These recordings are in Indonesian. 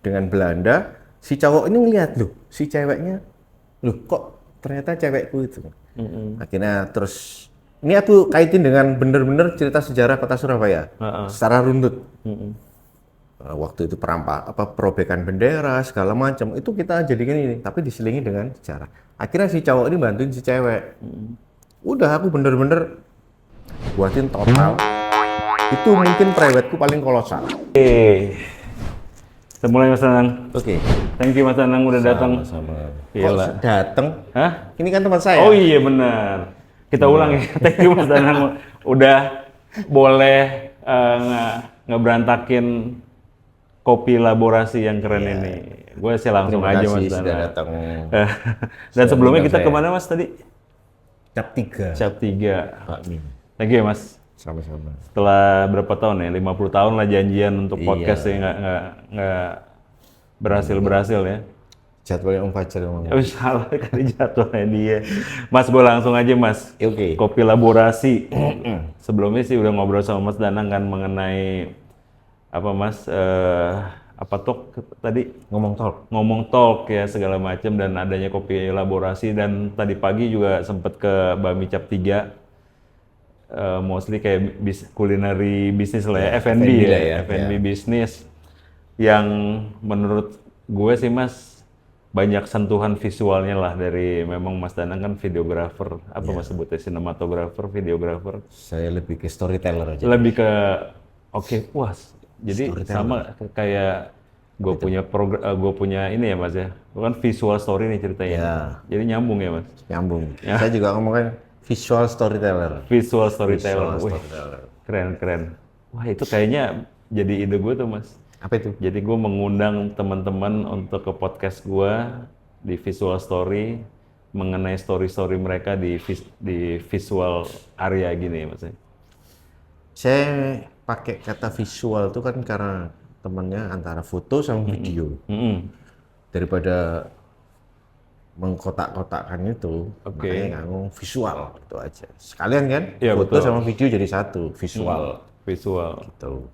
dengan Belanda, si cowok ini ngeliat loh, si ceweknya, loh kok ternyata cewekku itu. Akhirnya terus, ini aku kaitin dengan bener-bener cerita sejarah kota Surabaya, secara runtut. Waktu itu perobekan bendera segala macam, itu kita jadikan ini, tapi diselingi dengan sejarah. Akhirnya si cowok ini bantuin si cewek. Udah aku bener-bener buatin total. Itu mungkin prewedku paling kolosal. Kita mulai Mas Danang. Oke. Thank you Mas Danang udah datang. Sama. Gila. Kok dateng? Hah? Ini kan tempat saya. Oh iya benar. Kita ulang ya. Thank you Mas Danang udah boleh ngeberantakin kopi laborasi yang keren ini. Gue sih langsung Terima aja kasih Mas sudah Danang. datang. Dan sebelumnya kita saya. kemana Mas tadi? Cap 3. Cap 3. Pak Min. Thank you ya Mas. Sama-sama. Setelah berapa tahun ya? 50 tahun lah janjian untuk podcast Iya. ya nggak berhasil ya. Jadwalnya Om Fajar ngomong. Oh, salah kali jadwalnya dia. Mas, gue langsung aja Mas. Oke. Kopi laborasi. Sebelumnya sih udah ngobrol sama Mas Danang kan mengenai apa Mas? Apa tadi? Ngomong talk ya segala macam dan adanya kopi laborasi dan tadi pagi juga sempet ke Bami Cap 3. Mostly kayak culinary bisnis lah ya, F&B lah ya, F&B bisnis yang menurut gue sih Mas banyak sentuhan visualnya lah dari memang Mas Danang kan videografer, apa Mas sebutnya, sinematografer, videografer. Saya lebih ke storyteller aja. Lebih ke puas. Jadi sama kayak gue punya ini ya Mas ya, bukan visual story nih ceritanya. Ya. Jadi nyambung ya Mas. Nyambung. Saya juga ngomongin visual storyteller. Visual storyteller. Visual Wih, storyteller. keren. Wah itu kayaknya jadi ide gue tuh Mas. Apa itu? Jadi gue mengundang teman-teman untuk ke podcast gue di visual story mengenai story-story mereka di visual area gini Mas. Saya pakai kata visual itu kan karena temennya antara foto sama video. Daripada mengkotak-kotakkan itu, makanya ngomong visual itu aja. Sekalian kan, Iya, foto betul. sama video jadi satu, visual. Visual. Gitu.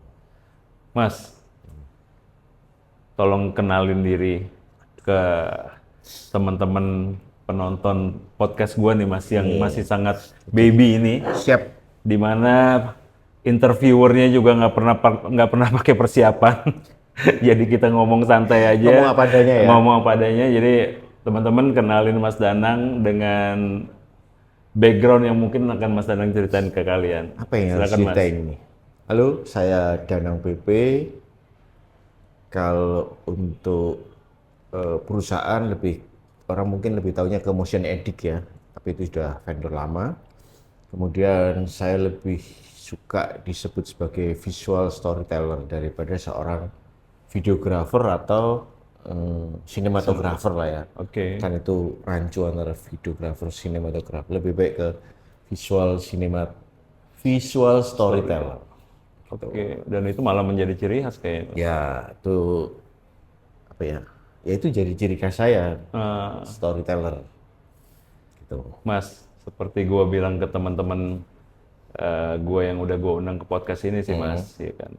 Mas, tolong kenalin diri ke teman-teman penonton podcast gua nih Mas yang masih sangat baby ini, Siap. dimana interviewernya juga nggak pernah pakai persiapan. Jadi kita ngomong santai aja. Ngomong apa adanya ya? Ngomong apa adanya. Jadi teman-teman kenalin Mas Danang dengan background yang mungkin akan Mas Danang ceritain ke kalian. Apa yang harus Silakan, Mas. ceritain ini? Halo, saya Danang PP. Kalau untuk perusahaan orang mungkin lebih tahunya ke Motion Edict ya, tapi itu sudah vendor lama. Kemudian saya lebih suka disebut sebagai visual storyteller daripada seorang videografer atau sinematografer lah ya. Oke. Kan itu rancu antara videografer, sinematografer. Lebih baik ke visual storyteller. Oke, dan itu malah menjadi ciri khas kayaknya. Ya, itu apa ya? Ya itu jadi ciri khas saya, storyteller. Gitu. Mas, seperti gua bilang ke teman-teman gua yang udah gua undang ke podcast ini sih Mas, ya kan.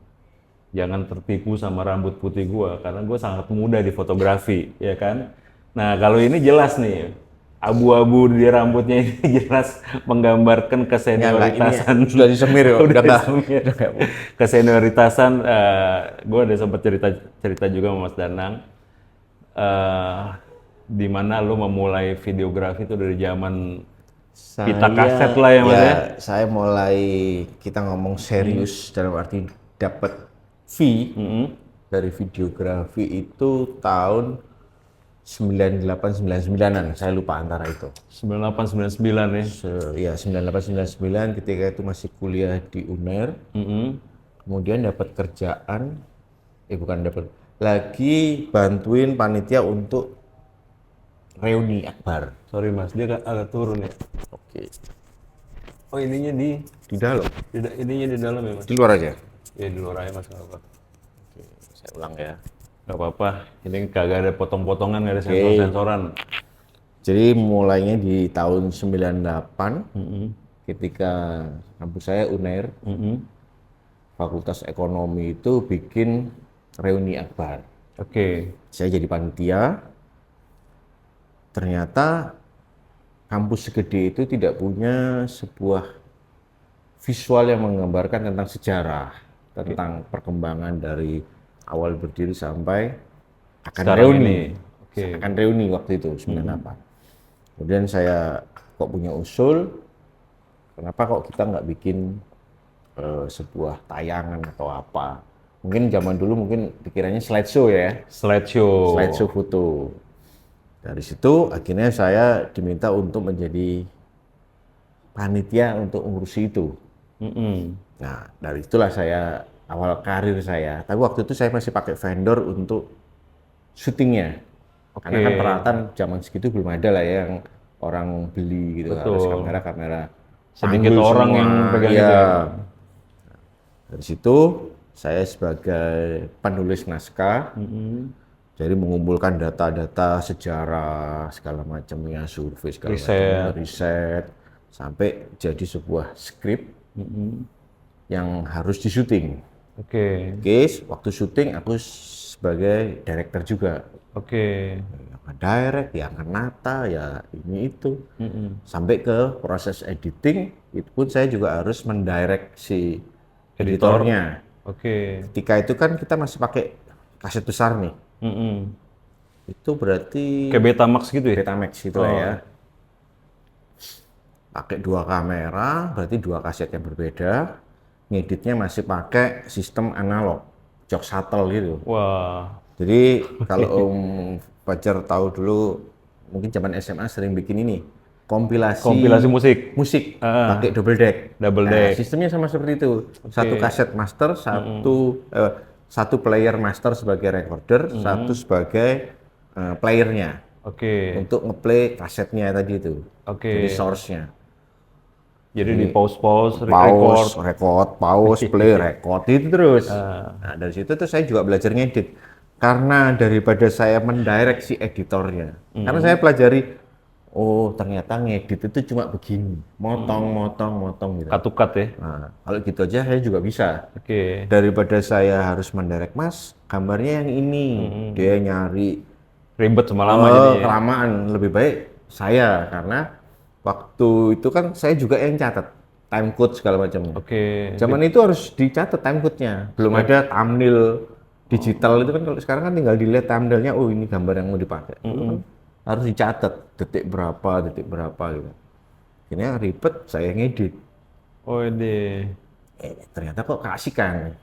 Jangan tertipu sama rambut putih gua karena gua sangat muda di fotografi, ya kan. Nah, kalau ini jelas nih, abu-abu di rambutnya ini jelas menggambarkan kesenioritasan. Sudah disemir ya, Udah udah disemir. Kesenioritasan, gue udah sempat cerita juga sama Mas Danang, di mana lu memulai videografi itu dari zaman pita kaset lah ya Mas ya. Saya mulai, kita ngomong serius dalam arti dapat fee dari videografi itu tahun 98-99an, saya lupa antara itu. 98-99 ya. Ya 98-99 ketika itu masih kuliah di UNER. Kemudian dapat kerjaan, lagi bantuin panitia untuk reuni akbar. Sorry Mas, dia agak turun ya. Oke. Oh ininya Di dalam? ininya di dalam ya Mas? Di luar aja? Ya di luar aja Mas, nggak apa-apa. Oke, saya ulang ya. Nggak apa-apa, ini kagak ada potong-potongan, nggak ada sensor-sensoran. Jadi mulainya di tahun 98 ketika kampus saya UNER, Fakultas Ekonomi itu bikin reuni akbar. Oke. Saya jadi panitia. Ternyata kampus segede itu tidak punya sebuah visual yang menggambarkan tentang sejarah, tentang perkembangan dari awal berdiri sampai akan Sekarang reuni. ini. Oke. Akan reuni waktu itu 98. Kemudian saya kok punya usul, kenapa kok kita nggak bikin sebuah tayangan atau apa? Mungkin zaman dulu mungkin pikirannya slideshow ya, Slideshow. slideshow foto. Dari situ akhirnya saya diminta untuk menjadi panitia untuk ngurusi itu. Nah, dari itulah saya awal karir saya. Tapi waktu itu saya masih pakai vendor untuk syutingnya. Karena kan peralatan zaman segitu belum ada lah ya yang orang beli gitu. Harus kamera-kamera. Sedikit panggul orang semua. yang pegang Iya. itu ya. Dari situ saya sebagai penulis naskah, jadi mengumpulkan data-data sejarah segala macamnya, survei segala macam, riset, sampai jadi sebuah skrip yang harus disyuting. Oke. Waktu syuting aku sebagai director juga. Oke. Yang direct, yang nata, ya ini itu. Sampai ke proses editing, itu pun saya juga harus mendirect si editornya. Oke. Ketika itu kan kita masih pakai kaset besar nih. Itu berarti Kayak Betamax gitu ya? Betamax gitu lah ya. Pakai 2 kamera, berarti 2 kaset yang berbeda. Ngeditnya masih pakai sistem analog, jog shuttle gitu. Wah. Jadi kalau Om Fajar tahu dulu, mungkin zaman SMA sering bikin ini, Kompilasi musik. pakai double deck. Double Nah, deck. sistemnya sama seperti itu. Satu kaset master, satu player master sebagai recorder, satu sebagai playernya Oke. untuk ngeplay kasetnya tadi itu. Oke. Jadi source-nya. Jadi di pause, Pause, record. record, pause, play, record itu terus. Nah, dari situ tuh saya juga belajar ngedit. Karena daripada saya mendirect si editornya. Karena saya pelajari, oh ternyata ngedit itu cuma begini, motong gitu. Cut-to-cut ya. Nah, kalau gitu aja saya juga bisa. Oke. Daripada saya harus mendirect, Mas, gambarnya yang ini. Dia nyari Ribet lama jadinya. kelamaan, lebih baik saya karena waktu itu kan saya juga yang catat time code segala macamnya. Oke. Zaman itu harus dicatat time code-nya. Belum ada thumbnail digital itu kan, kalau sekarang kan tinggal dilihat thumbnail-nya, oh ini gambar yang mau dipakai. Itu kan harus dicatat detik berapa gitu. Ini ribet, saya ngedit. Oh ini. Ternyata kok keasikan.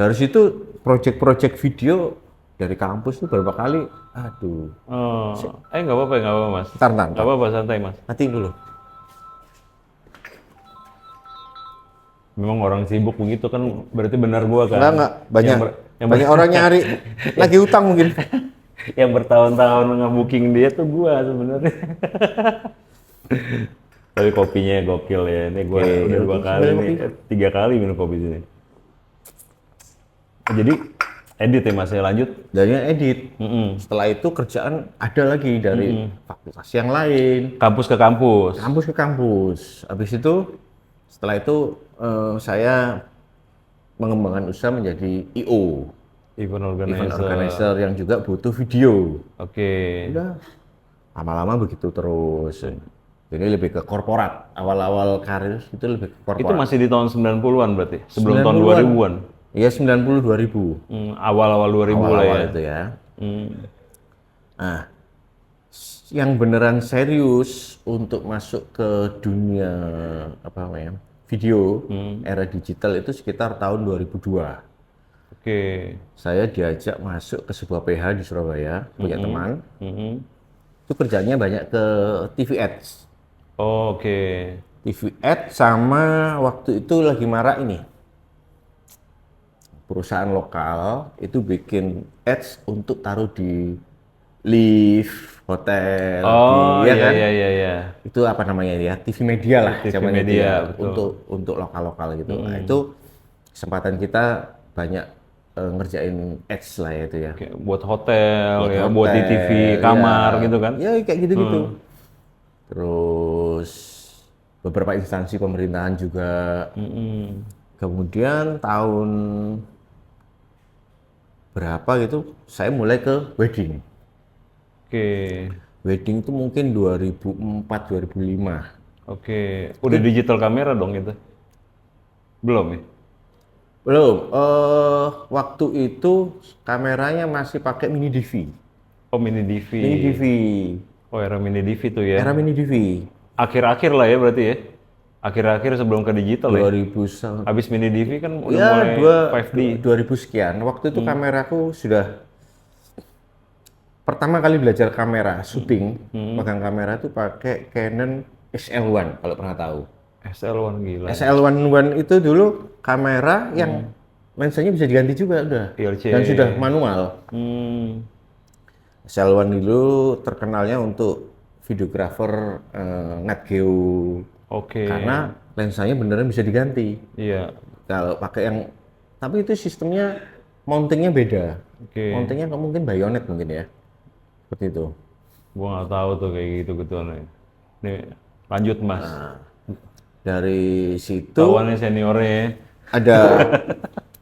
Dari situ project-project video dari kampus tuh berapa kali, aduh. Oh. Nggak apa-apa mas. Ntar. Nggak apa-apa, santai mas. Nanti dulu. Memang orang sibuk begitu kan, berarti benar gua kan? Enggak. Banyak, Yang banyak orang nyari. Lagi utang mungkin. Yang bertahun-tahun nge-booking dia tuh gua sebenarnya. Tapi kopinya gokil ya. Ini gua udah 2 kali nih, 3 kali minum kopi sini. Jadi edit ya mas, ya lanjut? Dari edit. Setelah itu kerjaan ada lagi dari fakultas yang lain. Kampus ke kampus? Kampus ke kampus. Habis itu, setelah itu saya mengembangkan usaha menjadi I.O. Event Event organizer yang juga butuh video. Oke. Udah, lama-lama begitu terus. Jadi lebih ke korporat. Awal-awal karir itu lebih ke korporat. Itu masih di tahun 90-an berarti? Sebelum 90-an. tahun 2000-an? Iya, 90-2000. Awal-awal 2000 lah ya? Awal-awal itu ya. Nah, yang beneran serius untuk masuk ke dunia apa namanya video era digital itu sekitar tahun 2002. Oke. Saya diajak masuk ke sebuah PH di Surabaya, punya teman. Itu kerjanya banyak ke TV ads. Oh, oke. TV ads sama waktu itu lagi marak ini. Perusahaan lokal itu bikin ads untuk taruh di lift, hotel, Oh, ya kan? iya. Itu apa namanya ya? TV media lah TV zaman itu media, ya, betul. untuk lokal-lokal gitu. Nah, itu kesempatan kita banyak ngerjain ads lah ya itu ya. Kayak buat hotel, Buat buat di hotel, TV kamar ya. gitu kan? Ya kayak gitu-gitu. Terus beberapa instansi pemerintahan juga. Kemudian tahun berapa gitu, saya mulai ke wedding. Oke. Wedding itu mungkin 2004, 2005. Oke. Udah digital kamera dong itu? Belum ya? Belum, waktu itu kameranya masih pakai mini DV. Oh, mini DV. Mini DV, Oh, era mini DV tuh ya. era mini DV. Akhir-akhir lah ya berarti ya. Akhir-akhir sebelum ke digital ya. 2000 Habis mini DV kan udah ya mulai 5D. 2000 sekian. Waktu itu kameraku sudah pertama kali belajar kamera syuting, pegang kamera tuh pakai Canon SL1 kalau pernah tahu. SL1 gila. SL1 itu dulu kamera yang lensanya bisa diganti juga udah. PLC. Dan sudah manual. Hmm. SL1 dulu terkenalnya untuk videografer Nat Geo. Oke. Karena lensanya beneran bisa diganti. Iya. Kalau pakai yang, tapi itu sistemnya mountingnya beda. Oke. Mountingnya mungkin bayonet mungkin ya, seperti itu. Gua nggak tahu tuh kayak gitu gituan. Nih, lanjut Mas. Dari situ Tahuannya seniornya ya. ada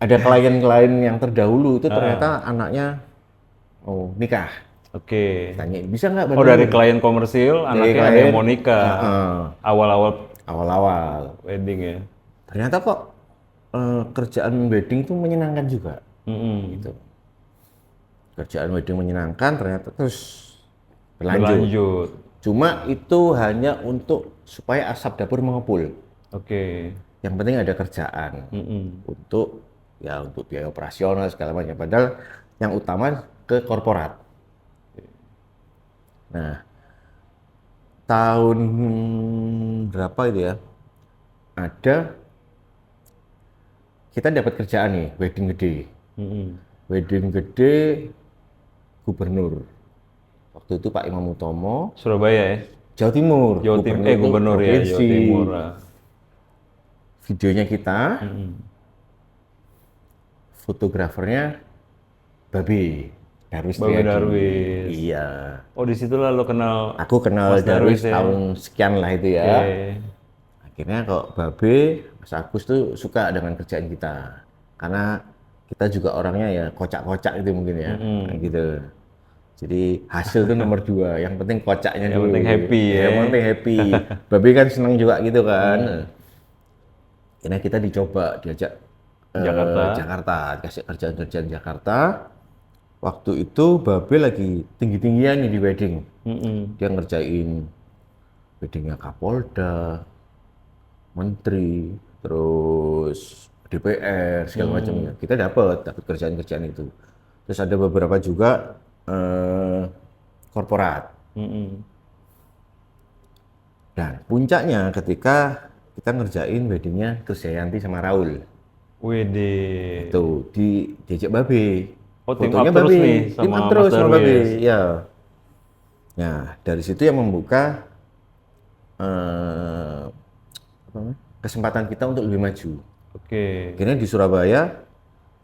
ada klien-klien yang terdahulu itu ternyata anaknya nikah. Oke. Tanya bisa nggak Oh, dari klien komersil, anaknya ada yang mau klien, nikah. Awal-awal awal-awal. wedding ya. Ternyata kok kerjaan wedding tuh menyenangkan juga. Gitu. Kerjaan wedding menyenangkan ternyata terus berlanjut. Cuma itu hanya untuk supaya asap dapur mengepul. Oke. Yang penting ada kerjaan untuk biaya operasional segala macam. Padahal yang utama ke korporat. Nah, tahun berapa itu ya? Kita dapat kerjaan nih, wedding gede. Wedding gede gubernur. Waktu itu Pak Imam Utomo. Surabaya ya? Jawa Timur. Gubernur ya, Jawa Timur. Videonya kita. Fotografernya Babe Darwis. Babe Darwis. Iya. Oh, disitulah lo kenal. Aku kenal Mas Darwis ya? tahun sekian lah itu ya. Akhirnya kok Babe, Mas Agus tuh suka dengan kerjaan kita. Karena kita juga orangnya ya kocak-kocak itu mungkin ya. Nah, gitu. Jadi hasil itu nomor 2, yang penting kocaknya Yang dulu. penting happy ya. Yang penting happy. Babe kan seneng juga gitu kan. Akhirnya kita diajak Jakarta, dikasih kerjaan-kerjaan Jakarta. Waktu itu Babe lagi tinggi-tinggian nih di wedding. Dia ngerjain weddingnya Kapolda, Menteri, terus DPR, segala macamnya. Kita dapat kerjaan-kerjaan itu. Terus ada beberapa juga korporat. Dan puncaknya ketika kita ngerjain weddingnya Krisdayanti sama Raul. Wede. Itu diajak Babe. Oh, tim Fotonya up terus Babe. nih Tim sama up terus Mas sama Babe. Darwis. Ya. Nah, dari situ yang membuka kesempatan kita untuk lebih maju. Oke. Akhirnya di Surabaya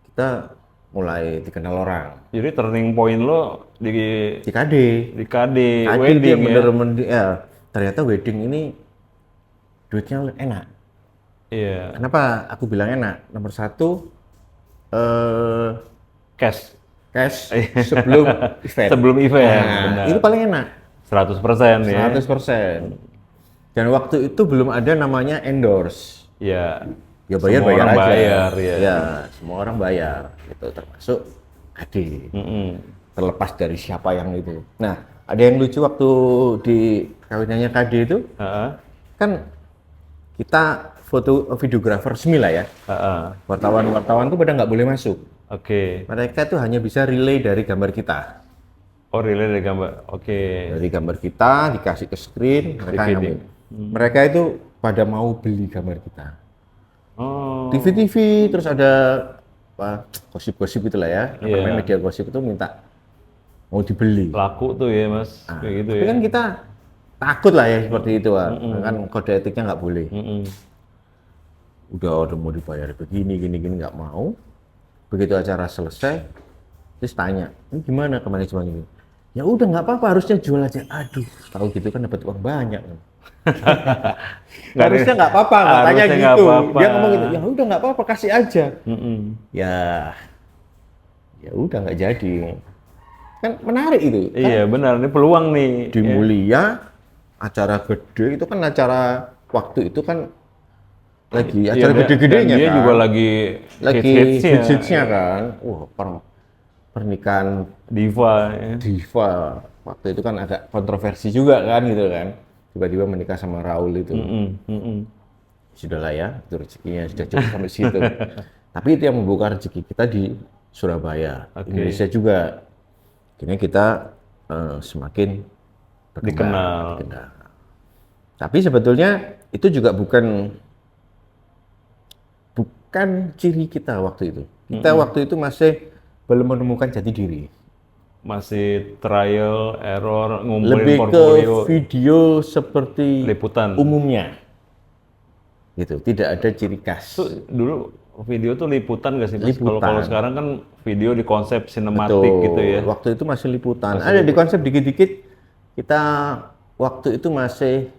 kita mulai dikenal orang. Jadi turning point lo di Di KD. KD KD wedding dia ya. bener-bener ya. Ternyata wedding ini duitnya enak. Iya. Kenapa aku bilang enak? Nomor 1 Cash. sebelum event. Sebelum event, Nah, benar. itu paling enak. 100% ya. 100%. Dan waktu itu belum ada namanya endorse. Iya. Ya Semua bayar orang aja. bayar, ya. Ya, semua orang bayar. Itu termasuk KD. Terlepas dari siapa yang itu. Nah, ada yang lucu waktu di kawinannya KD itu, kan kita videografer semila ya. Wartawan-wartawan tuh pada nggak boleh masuk. Oke. Mereka tuh hanya bisa relay dari gambar kita. Oh, relay dari gambar. Oke. Dari gambar kita dikasih ke screen, mereka DVD. ngambil. Mereka itu pada mau beli gambar kita. Oh. TV, terus ada gosip-gosip itulah ya. Iya. Namanya media gosip itu minta mau dibeli. Laku tuh ya, Mas. Kayak gitu Tapi ya. kan kita takut lah ya seperti itu, kan kode etiknya nggak boleh. Udah mau dibayar begini, gini nggak mau. Begitu acara selesai, terus tanya, ini gimana ke manajemen ini? Ya udah nggak apa-apa, harusnya jual aja. Aduh, tahu gitu kan dapat uang banyak. Harusnya nggak apa-apa, katanya Harusnya nggak gitu. apa-apa. Dia ngomong gitu, ya udah nggak apa-apa, kasih aja. Ya, ya udah nggak jadi. Kan menarik itu. Kan Iya benar, ini peluang nih. di Mulia acara gede itu kan acara waktu itu kan lagi Iya, acara dan gede-gedenya dia kan. juga lagi Hits-hitsnya hits-hitsnya. kan. Wah, pernikahan Diva. Ya. diva waktu itu kan agak kontroversi juga kan gitu kan. Tiba-tiba menikah sama Raul itu. Sudahlah ya, itu rezekinya sudah cukup sampai situ. Tapi itu yang membuka rezeki kita di Surabaya, Indonesia juga. Akhirnya kita semakin Dikenal. dikenal. Tapi sebetulnya itu juga bukan ciri kita waktu itu. Kita waktu itu masih belum menemukan jati diri. Masih trial, error, ngumpulin Lebih ke portfolio. video seperti Liputan. umumnya. Gitu, tidak ada ciri khas. Tuh, dulu video tuh liputan nggak sih Mas? Liputan. Kalau sekarang kan video di konsep sinematik gitu ya. Waktu itu masih liputan. Ada di konsep dikit-dikit. Kita waktu itu masih,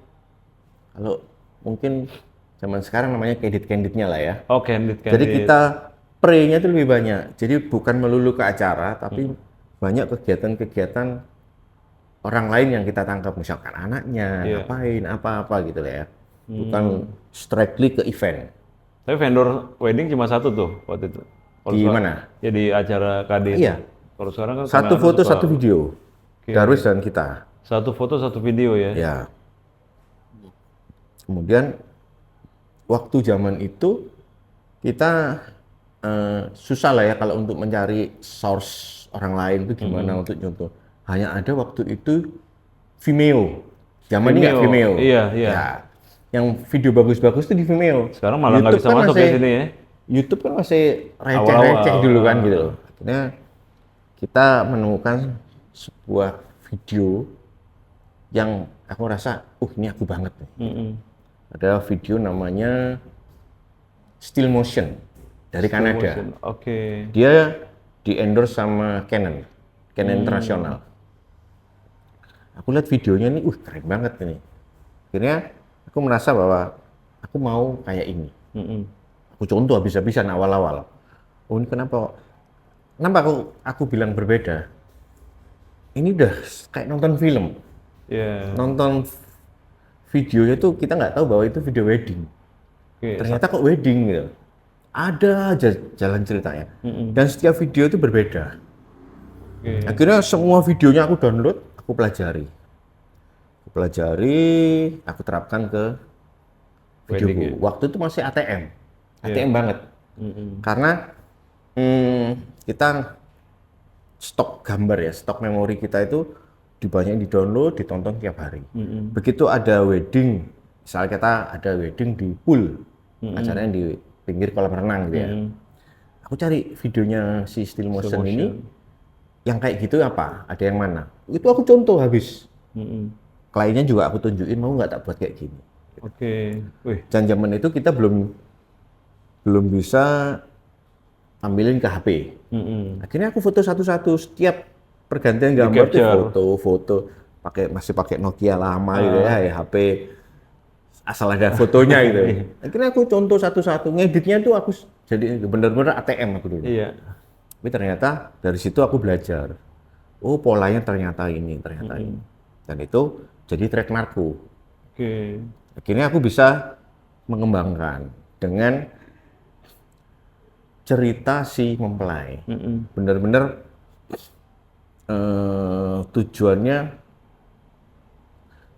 kalau mungkin zaman sekarang namanya candid-candidnya lah ya. Oh, candid. Jadi kita pre-nya itu lebih banyak. Jadi bukan melulu ke acara, tapi banyak kegiatan-kegiatan orang lain yang kita tangkap. Misalkan anaknya, ngapain, apa-apa gitu lah ya. Bukan strictly ke event. Tapi vendor wedding cuma satu tuh waktu itu. Di mana? Ya di acara KD. Iya. Kalau sekarang kan Satu karena foto, suka- satu video. Darwis dan kita. Satu foto, satu video ya. Ya. Kemudian waktu zaman itu kita susah lah ya kalau untuk mencari source orang lain itu gimana untuk contoh. Hanya ada waktu itu Vimeo. Zaman ini nggak Vimeo. Iya. Ya. Yang video bagus-bagus itu di Vimeo. Sekarang malah nggak bisa kan masuk masih, di sini ya. YouTube kan masih receh-receh dulu kan gitu loh. Akhirnya kita menemukan sebuah video yang aku rasa, ini aku banget nih. Ada video namanya Still Motion dari Kanada. Oke. Dia di endorse sama Canon Internasional. Aku lihat videonya nih, keren banget ini. Akhirnya aku merasa bahwa aku mau kayak ini. Aku contoh habis-habisan awal-awal. Oh ini kenapa aku bilang berbeda? Ini udah kayak nonton film. Nonton videonya tuh kita nggak tahu bahwa itu video wedding. Ternyata kok wedding gitu. Ada aja jalan ceritanya. Dan setiap video itu berbeda. Akhirnya semua videonya aku download, aku pelajari. Aku terapkan ke videoku. Waktu itu masih ATM banget. Karena kita stok gambar ya, stok memori kita itu banyak di-download, ditonton tiap hari. Begitu ada wedding, misalnya kita ada wedding di pool, acaranya di pinggir kolam renang gitu ya. Aku cari videonya si Still Motion ini, yang kayak gitu apa? Ada yang mana? Itu aku contoh habis. Kliennya juga aku tunjukin, mau nggak tak buat kayak gini. Dan zaman itu kita belum bisa ambilin ke HP. Akhirnya aku foto satu-satu, setiap pergantian gambar tuh foto, masih pakai Nokia lama gitu ya, HP asal ada fotonya gitu. Akhirnya aku contoh satu-satu, ngeditnya tuh aku jadi bener-bener ATM aku dulu. Tapi ternyata dari situ aku belajar. Oh polanya ternyata ini. Dan itu jadi trademarkku. Akhirnya aku bisa mengembangkan dengan cerita si mempelai. Bener-bener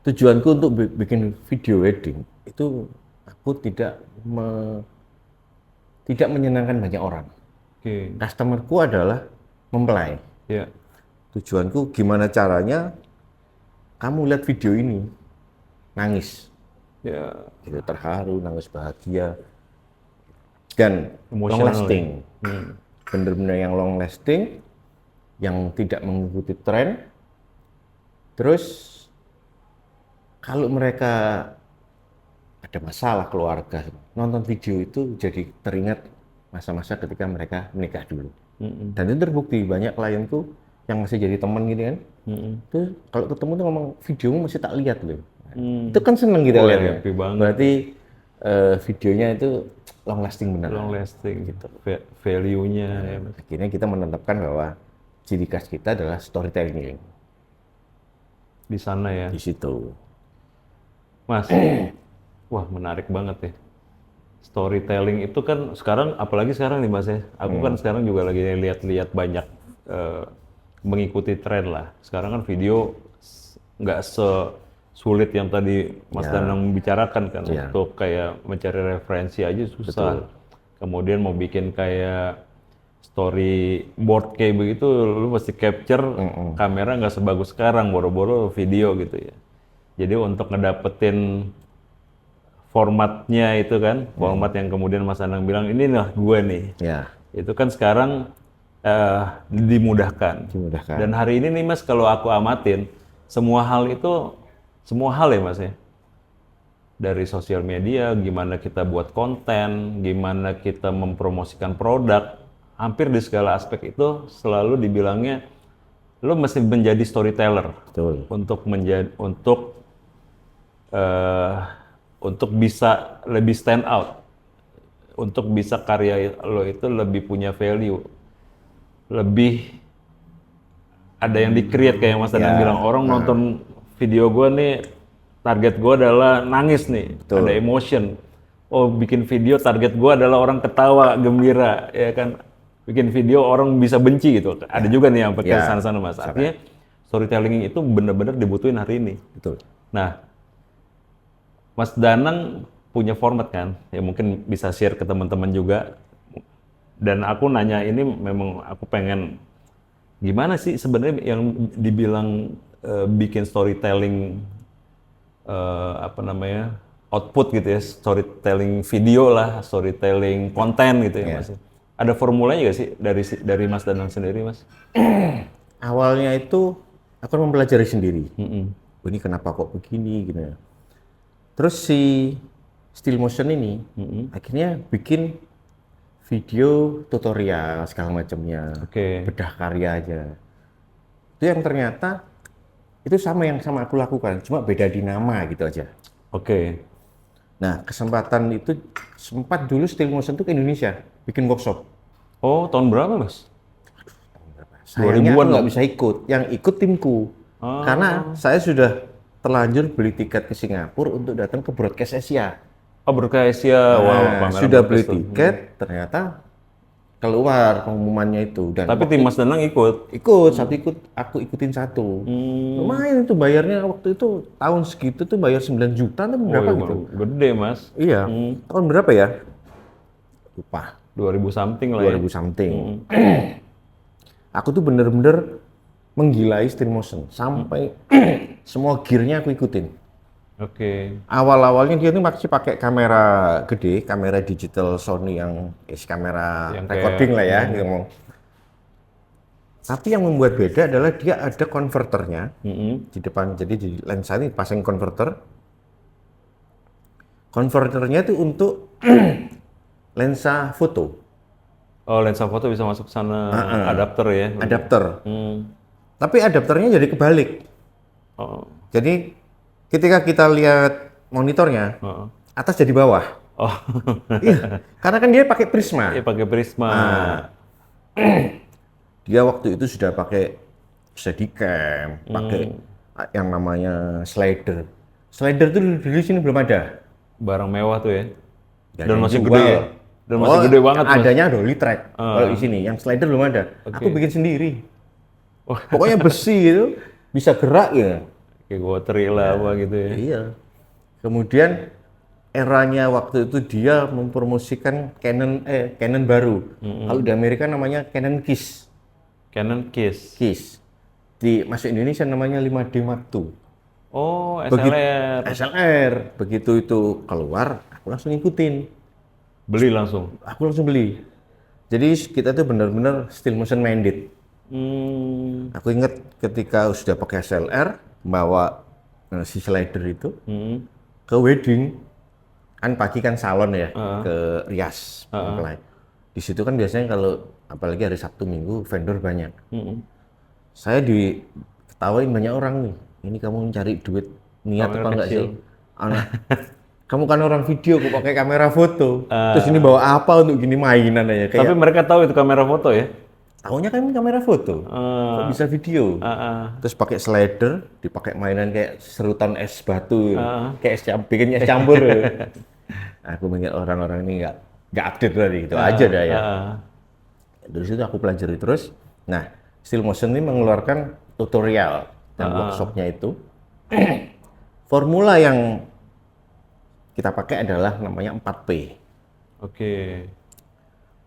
tujuanku untuk bikin video wedding itu aku tidak menyenangkan banyak orang. Customerku adalah mempelai. Tujuanku gimana caranya kamu lihat video ini nangis, gitu, terharu, nangis bahagia, dan long lasting, bener-bener yang long lasting, yang tidak mengikuti tren. Terus kalau mereka ada masalah keluarga, nonton video itu jadi teringat masa-masa ketika mereka menikah dulu. Dan itu terbukti banyak klienku yang masih jadi teman gitu kan. Tuh kalau ketemu tuh ngomong videomu masih tak lihat loh. Itu kan seneng kita lihat ya. Berarti videonya itu long lasting benar. Long lasting gitu. Value-nya ya, Mas. Akhirnya kita menetapkan bahwa ciri khas kita adalah storytelling Di sana ya. di situ. Mas, wah menarik banget ya. Storytelling itu kan sekarang, apalagi sekarang nih Mas ya. Aku kan sekarang juga lagi lihat-lihat banyak mengikuti tren lah. Sekarang kan video nggak sesulit yang tadi Mas Danang bicarakan kan. Untuk kayak mencari referensi aja susah. Kemudian mau bikin kayak storyboard kayak begitu, lu mesti capture kamera nggak sebagus sekarang, boro-boro video gitu ya. Jadi untuk ngedapetin formatnya itu kan, format yang kemudian Mas Anang bilang, ini lah gue nih. Ya. Itu kan sekarang dimudahkan. Dan hari ini nih Mas, kalau aku amatin, semua hal ya Mas ya. Dari sosial media, gimana kita buat konten, gimana kita mempromosikan produk, hampir di segala aspek itu selalu dibilangnya, lo mesti menjadi storyteller. Betul. Untuk bisa lebih stand out, untuk bisa karya lo itu lebih punya value, lebih ada yang di-create kayak Mas Danang bilang, orang nonton video gue nih, target gue adalah nangis nih, ada emotion. Oh, bikin video target gue adalah orang ketawa, gembira, ya kan. Bikin video orang bisa benci gitu. Ada juga nih yang pakai sana-sana Mas. Artinya storytelling itu benar-benar dibutuhin hari ini. Betul. Nah, Mas Danang punya format kan, ya mungkin bisa share ke teman-teman juga. Dan aku nanya ini memang aku pengen gimana sih sebenarnya yang dibilang bikin storytelling output gitu ya, storytelling video lah, storytelling konten gitu ya Mas. Ada formulanya nggak sih dari Mas Danang sendiri Mas? Awalnya itu aku mempelajari sendiri. Ini kenapa kok begini gitu ya. Terus si Still Motion ini akhirnya bikin video tutorial segala macamnya, bedah karya aja. Itu yang ternyata itu sama yang aku lakukan, cuma beda di nama gitu aja. Nah, kesempatan itu sempat dulu Still Motion itu ke Indonesia bikin workshop. Oh, tahun berapa Mas? Sayangnya aku nggak bisa ikut, yang ikut timku. Karena saya sudah terlanjur beli tiket ke Singapura untuk datang ke Broadcast Asia. Oh, Broadcast Asia. Wow, sudah beli tiket, ternyata keluar pengumumannya itu. Dan tapi tim Mas Danang ikut? Aku ikutin satu. Lumayan itu bayarnya waktu itu, tahun segitu tuh bayar 9 juta atau berapa gitu. Gede Mas. Iya, tahun berapa ya? Lupa. 2000 something lah 2000 something. Aku tuh bener-bener menggilai Still Motion sampai semua gearnya aku ikutin. Awal-awalnya dia tuh masih pakai kamera gede, kamera digital Sony yang kamera recording lah ya, ngomong. Tapi yang membuat beda adalah dia ada konverternya di depan, jadi di lensa ini pasang konverter. Konverternya itu untuk lensa foto. Oh, lensa foto bisa masuk ke sana, adapter ya? Adapter. Tapi adapternya jadi kebalik. Jadi ketika kita lihat monitornya, atas jadi bawah. Iya, karena kan dia pakai prisma. Iya, pakai prisma. Dia waktu itu sudah pakai Steadicam, pakai yang namanya slider. Slider itu di sini belum ada. Barang mewah tuh ya? Dan masih gede ya? Dan masih gede banget Mas. Adanya dolly track kalau di sini, yang slider belum ada. Aku bikin sendiri. Pokoknya besi itu bisa gerak ya. Kayak gotri lah apa gitu ya. Iya. Kemudian eranya waktu itu dia mempromosikan Canon baru. Kalau di Amerika namanya Canon Kiss. Canon Kiss. Masuk Indonesia namanya 5D Mark II. Oh, SLR. SLR. Begitu itu keluar, aku langsung ngikutin. Beli langsung? Aku langsung beli. Jadi kita tuh benar-benar Still Motion minded. Aku ingat ketika sudah pakai SLR, bawa si slider itu ke wedding, kan pagi kan salon ya, ke rias. Di situ kan biasanya kalau apalagi hari Sabtu Minggu vendor banyak. Saya diketawain banyak orang nih. Ini kamu cari duit niat apa enggak sih? kamu kan orang video, kok pakai kamera foto. Terus ini bawa apa untuk gini mainan aja? Tapi Kayak, mereka tahu itu kamera foto ya? tahunya kan kamera foto, kok bisa video? Terus pakai slider, dipakai mainan kayak serutan es batu, kayak bikin es campur. Aku mengingat orang-orang ini nggak update berarti gitu aja dah ya. Dari situ aku pelajari terus. Nah, Still Motion ini mengeluarkan tutorial dan workshopnya itu. Formula yang kita pakai adalah namanya 4P. Oke.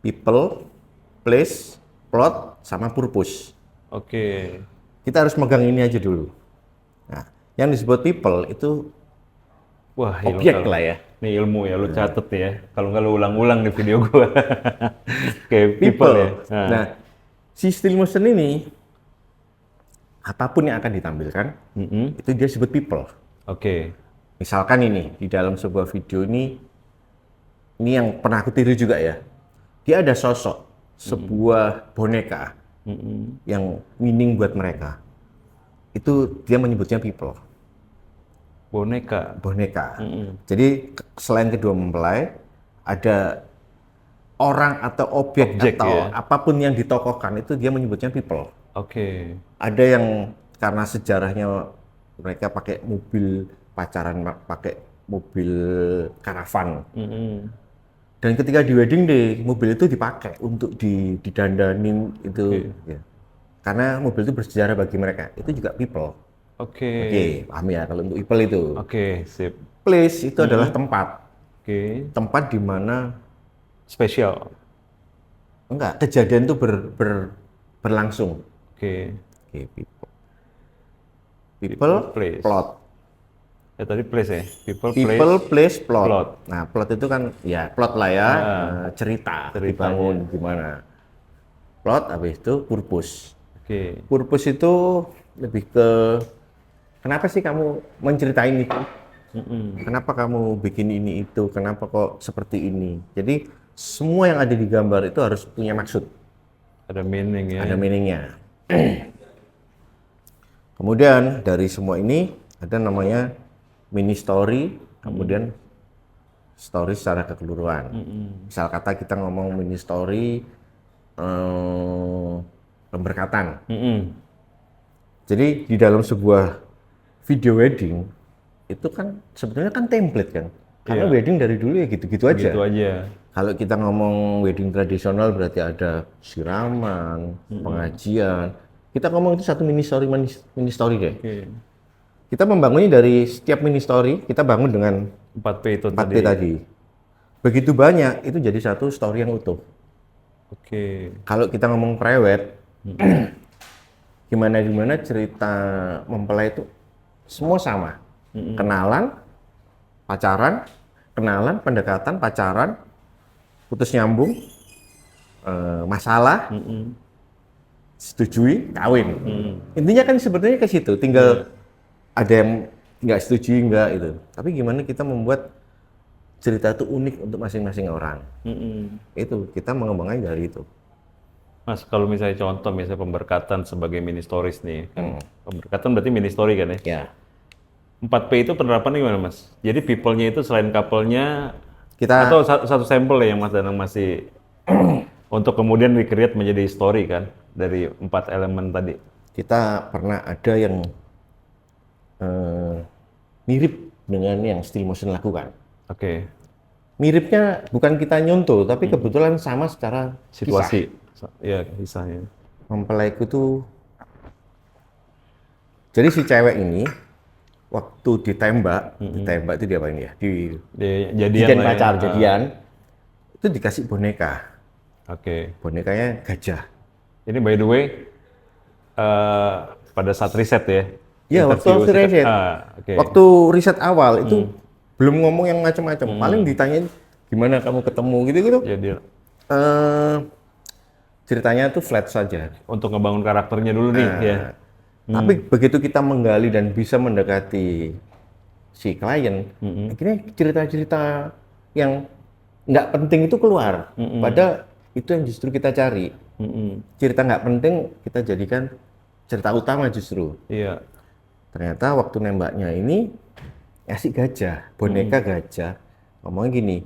People, place, plot, sama purpose. Oke. Kita harus megang ini aja dulu. Nah, yang disebut people itu Wah, objek lah ya. Ini ilmu ya, lu catet ya. Kalau nggak lu ulang-ulang di video gua. Kayak people ya. Nah, si Still Motion ini, apapun yang akan ditampilkan, itu dia sebut people. Oke. Misalkan ini, di dalam sebuah video ini yang pernah aku tiru juga ya. Dia ada sosok, sebuah boneka yang meaning buat mereka. Itu dia menyebutnya people. Boneka. Jadi selain kedua mempelai, ada orang atau objek atau ya? apapun yang ditokohkan itu dia menyebutnya people. Oke. Ada yang karena sejarahnya mereka pakai mobil pacaran, pakai mobil karavan. Dan ketika di wedding day, mobil itu dipakai untuk didandanin itu. Ya. Karena mobil itu bersejarah bagi mereka. Itu juga people. Oke, paham ya kalau untuk people itu. Oke, sip. Place itu adalah tempat. Oke. Tempat di mana Spesial. kejadian itu berlangsung. Oke. People. People, place. plot. Ya tadi place ya. People, Place, plot. plot. Nah, plot itu kan ya plot lah ya, cerita dibangun gimana. Plot, habis itu purpose. Oke. Purpose itu lebih ke kenapa sih kamu menceritain itu? Kenapa kamu bikin ini itu? Kenapa kok seperti ini? Jadi semua yang ada di gambar itu harus punya maksud. Ada meaning ya. Ada meaningnya. Kemudian dari semua ini ada namanya mini story, kemudian story secara keseluruhan. Misal kata kita ngomong mini story pemberkatan. Jadi di dalam sebuah video wedding itu kan sebetulnya kan template kan. Karena wedding dari dulu ya gitu-gitu aja. Gitu aja. Kalau kita ngomong wedding tradisional berarti ada siraman, pengajian. Kita ngomong itu satu mini story deh. Oke. Kita membangunnya dari setiap mini story, kita bangun dengan 4P itu 4P tadi. Begitu banyak, itu jadi satu story yang utuh. Oke. Kalau kita ngomong private, gimana cerita mempelai itu semua sama. Kenalan, pacaran, pendekatan, pacaran, putus nyambung, masalah, setujui, kawin. Intinya kan sebenarnya ke situ, tinggal ada yang nggak setujui nggak itu. Tapi gimana kita membuat cerita itu unik untuk masing-masing orang. Itu kita mengembangkan dari itu. Mas, kalau misalnya contoh misalnya pemberkatan sebagai mini stories nih, kan pemberkatan berarti mini story kan ya? Ya. 4P itu penerapannya gimana Mas? Jadi people-nya itu selain couple-nya Kita atau satu sampel ya yang Mas Danang masih untuk kemudian di-create menjadi story kan dari 4 elemen tadi. kita pernah ada yang mirip dengan yang Still Motion lakukan. Oke. Miripnya bukan kita nyontoh, tapi kebetulan sama secara Situasi. kisah. Ya, kisahnya. Mempelaiku tuh, jadi si cewek ini waktu ditembak itu diapain ya? Jadian Jadian lah ya. pacar, jadian, itu dikasih boneka. Oke. Bonekanya gajah. Ini by the way pada saat riset ya. Iya, waktu riset. Oke. Waktu riset awal itu belum ngomong yang macam-macam. Paling ditanyain gimana kamu ketemu gitu-gitu. Jadi Ceritanya tuh flat saja. untuk ngebangun karakternya dulu nih ya. Tapi begitu kita menggali dan bisa mendekati si klien, akhirnya cerita-cerita yang nggak penting itu keluar. Padahal itu yang justru kita cari. Cerita nggak penting kita jadikan cerita utama justru. Iya. Ternyata waktu nembaknya ini ngasih gajah, boneka gajah. Ngomongnya gini,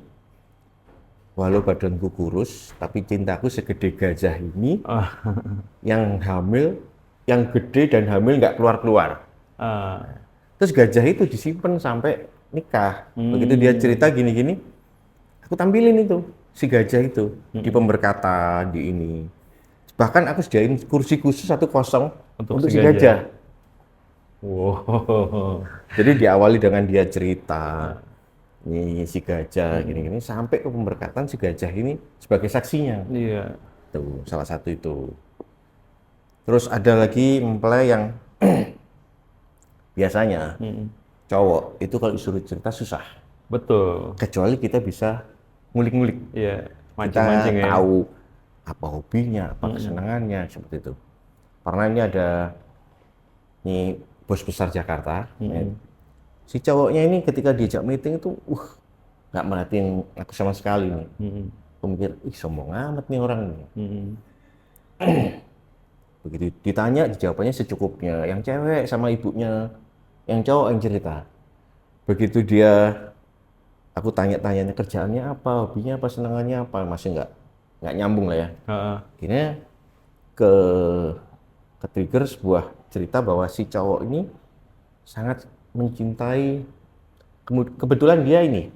walau badanku kurus, tapi cintaku segede gajah ini, yang hamil, yang gede dan hamil nggak keluar-keluar. Terus gajah itu disimpan sampai nikah. Begitu dia cerita gini-gini, aku tampilin itu, si gajah itu, di pemberkatan, di ini. Bahkan aku sediain kursi khusus satu kosong untuk si gajah. Wow. Jadi diawali dengan dia cerita, nih si gajah gini-gini, sampai ke pemberkatan si gajah ini sebagai saksinya. Iya. Tuh, salah satu itu. Terus ada lagi mempelai yang biasanya cowok itu kalau disuruh cerita susah. Betul. Kecuali kita bisa ngulik-ngulik. Iya, Kita mancing-mancing ya. tahu apa hobinya, apa kesenangannya, seperti itu. Karena ini ada nih bos besar Jakarta. Ya. Si cowoknya ini ketika diajak meeting itu, nggak merhatiin aku sama sekali nih. Aku mikir, sombong amat nih orang nih. Begitu ditanya, jawabannya secukupnya. Yang cewek sama ibunya, yang cowok yang cerita. Begitu dia, aku tanya-tanyanya kerjaannya apa, hobinya apa, senangannya apa, masih nggak nyambung lah ya. Akhirnya ke trigger sebuah cerita bahwa si cowok ini sangat mencintai, kebetulan dia ini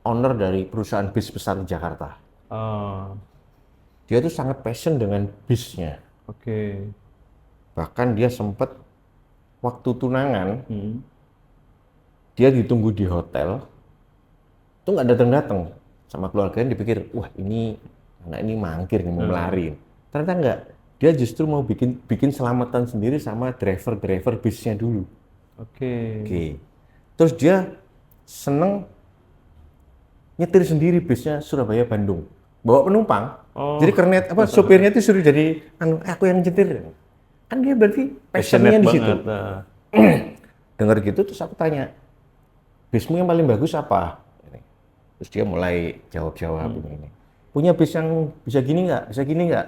owner dari perusahaan bis besar di Jakarta. Dia tuh sangat passion dengan bisnya. Bahkan dia sempat waktu tunangan, dia ditunggu di hotel, tuh nggak datang-datang sama keluarganya. Dipikir, wah ini anak ini mangkir nih, mau melari. Ternyata enggak, dia justru mau bikin selamatan sendiri sama driver bisnya dulu. Oke. Terus dia seneng nyetir sendiri bisnya Surabaya Bandung, bawa penumpang. Jadi sopirnya itu suruh jadi aku yang nyetir. Kan dia berarti passionnya di situ. Dengar gitu terus aku tanya, bismu yang paling bagus apa? Terus dia mulai jawab ini. Punya bis yang bisa gini nggak? Bisa gini nggak?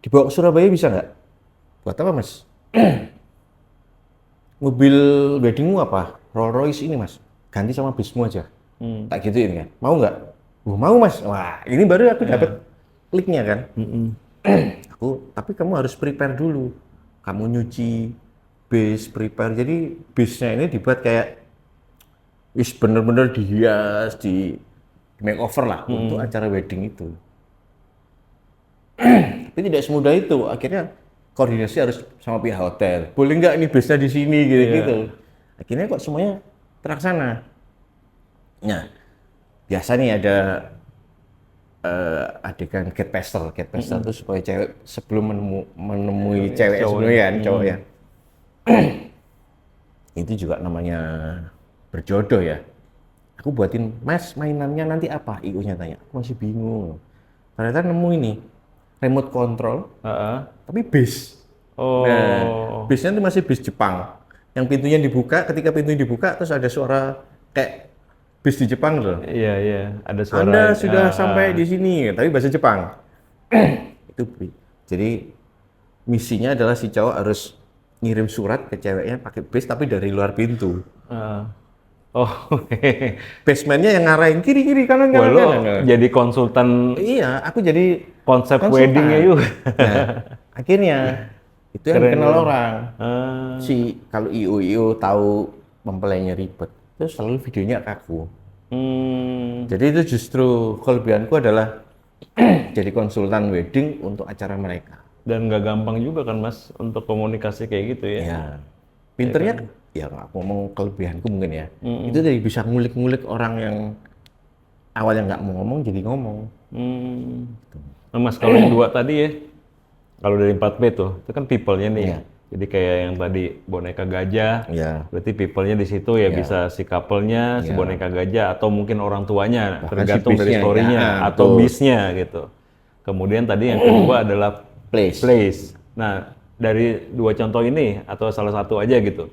Dibawa ke Surabaya bisa nggak? Buat apa mas? Mobil weddingmu apa? Rolls Royce ini mas, ganti sama bismu aja. Tak gituin kan? Mau nggak? Mau mas. Wah ini baru aku dapat kliknya kan. Tapi kamu harus prepare dulu. Kamu nyuci bis, prepare. Jadi bisnya ini dibuat kayak bener-bener dihias, di makeover lah untuk acara wedding itu. Tapi tidak semudah itu. Akhirnya koordinasi harus sama pihak hotel. Boleh nggak ini bisnya di sini gitu. Akhirnya kok semuanya terlaksana. Nah, biasa nih ada adegan cat pastel itu supaya cewek sebelum menemui cewek sebenarnya kan, cowok ya. Itu juga namanya berjodoh ya. Aku buatin, mas mainannya nanti apa? IO-nya tanya. Aku masih bingung. Ternyata nemu ini remote control, tapi bis. Nah, bisnya itu masih bis Jepang. Yang pintunya dibuka, ketika pintunya dibuka terus ada suara kayak bis di Jepang loh. Iya, ada suara. Anda sudah sampai di sini, tapi bahasa Jepang. Itu. Jadi misinya adalah si cowok harus ngirim surat ke ceweknya pakai bis tapi dari luar pintu. Basementnya yang ngarahin kiri kanan. Jadi konsultan. Iya, aku jadi konsep weddingnya yuk. Nah, akhirnya itu yang kenal orang. Kalau IO tahu mempelainya ribet, terus selalu videonya ke aku. Jadi itu justru kelebihanku adalah jadi konsultan wedding untuk acara mereka. Dan nggak gampang juga kan mas untuk komunikasi kayak gitu ya. Iya. Pinternya ya aku ngomong kelebihanku mungkin ya. Itu jadi bisa ngulik-ngulik orang yang awalnya nggak mau ngomong jadi ngomong. Nah mas, kalau yang dua tadi ya, kalau dari 4P tuh, itu kan people-nya nih. Iya. Jadi kayak yang tadi boneka gajah, berarti people-nya di situ ya bisa si couple-nya, si boneka gajah, atau mungkin orang tuanya, bahkan tergantung si dari story-nya, atau bisnya gitu. Kemudian tadi yang kedua adalah place. Nah, dari dua contoh ini, atau salah satu aja gitu,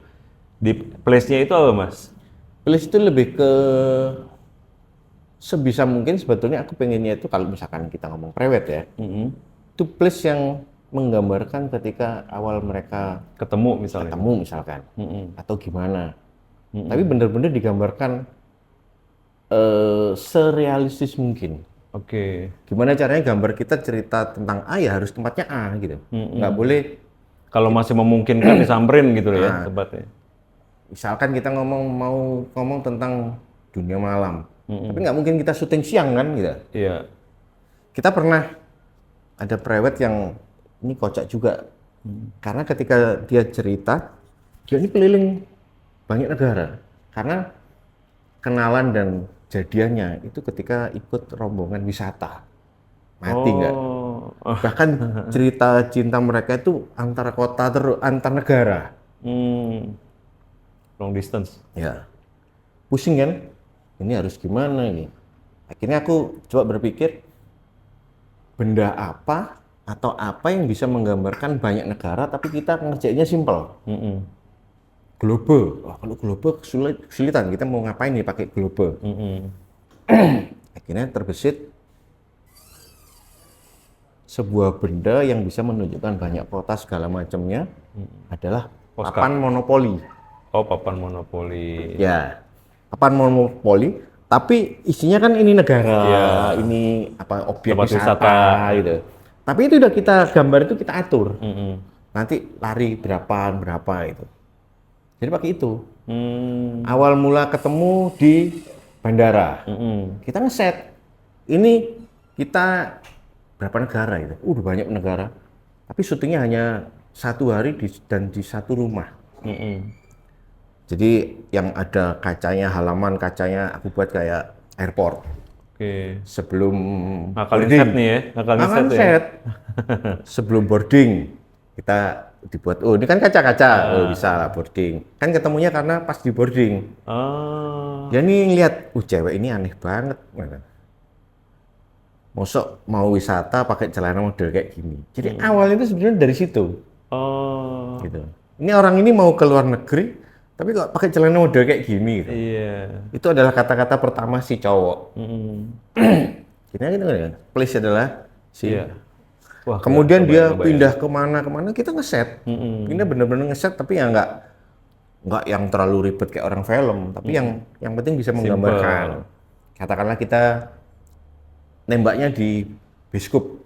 di place-nya itu apa mas? Place itu lebih ke sebisa mungkin sebetulnya aku pengennya itu kalau misalkan kita ngomong prewed ya, itu place yang menggambarkan ketika awal mereka ketemu misalkan, atau gimana. tapi benar-benar digambarkan serealistis mungkin. Oke. Gimana caranya gambar kita cerita tentang A ya harus tempatnya A gitu. Nggak boleh, Kalau masih memungkinkan disamperin gitu ya tempatnya. misalkan kita mau ngomong tentang dunia malam, tapi nggak mungkin kita syuting siang kan gitu. Iya. Kita pernah ada prewed yang ini kocak juga, karena ketika dia cerita, dia ini keliling banyak negara, karena kenalan dan jadiannya itu ketika ikut rombongan wisata. Mati nggak? Bahkan cerita cinta mereka itu antara kota antar negara. Long distance. Ya, pusing kan? Ini harus gimana ini? Akhirnya aku coba berpikir, benda apa atau apa yang bisa menggambarkan banyak negara tapi kita ngerjainnya simpel. Globe. Wah, kalau globe kesulitan. Kita mau ngapain nih pakai globe? Akhirnya terbesit sebuah benda yang bisa menunjukkan banyak kota segala macamnya adalah papan monopoli. Oh, papan monopoli. Ya, papan monopoli. Tapi isinya kan ini negara, ini apa objek wisata gitu. Tapi itu udah kita gambar itu kita atur. Nanti lari berapa itu. Jadi pakai itu. Awal mula ketemu di bandara. Kita ngeset. Ini kita berapa negara itu? Udah banyak negara. Tapi syutingnya hanya 1 hari dan di satu rumah. Jadi yang ada kacanya, halaman kacanya aku buat kayak airport. Oke. Sebelum Ngakalin boarding. set nih ya, ngakalin set ya. Set. Sebelum boarding kita dibuat, oh ini kan kaca-kaca, oh bisa lah boarding. Kan ketemunya karena pas di boarding. Ya ini ngeliat, cewek ini aneh banget. Mosok mau wisata pakai celana model kayak gini. Jadi awalnya itu sebenarnya dari situ. Gitu. Ini orang ini mau ke luar negeri, tapi kok pakai celana model kayak gini gitu. Iya. Itu adalah kata-kata pertama si cowok. Kita gitu kan. Place adalah si. Iya. Wah, kemudian dia pindah kemana-kemana, kita ngeset. Ini bener-bener ngeset, tapi ya nggak yang terlalu ribet kayak orang film, tapi yang penting bisa menggambarkan. Katakanlah kita nembaknya di bioskop,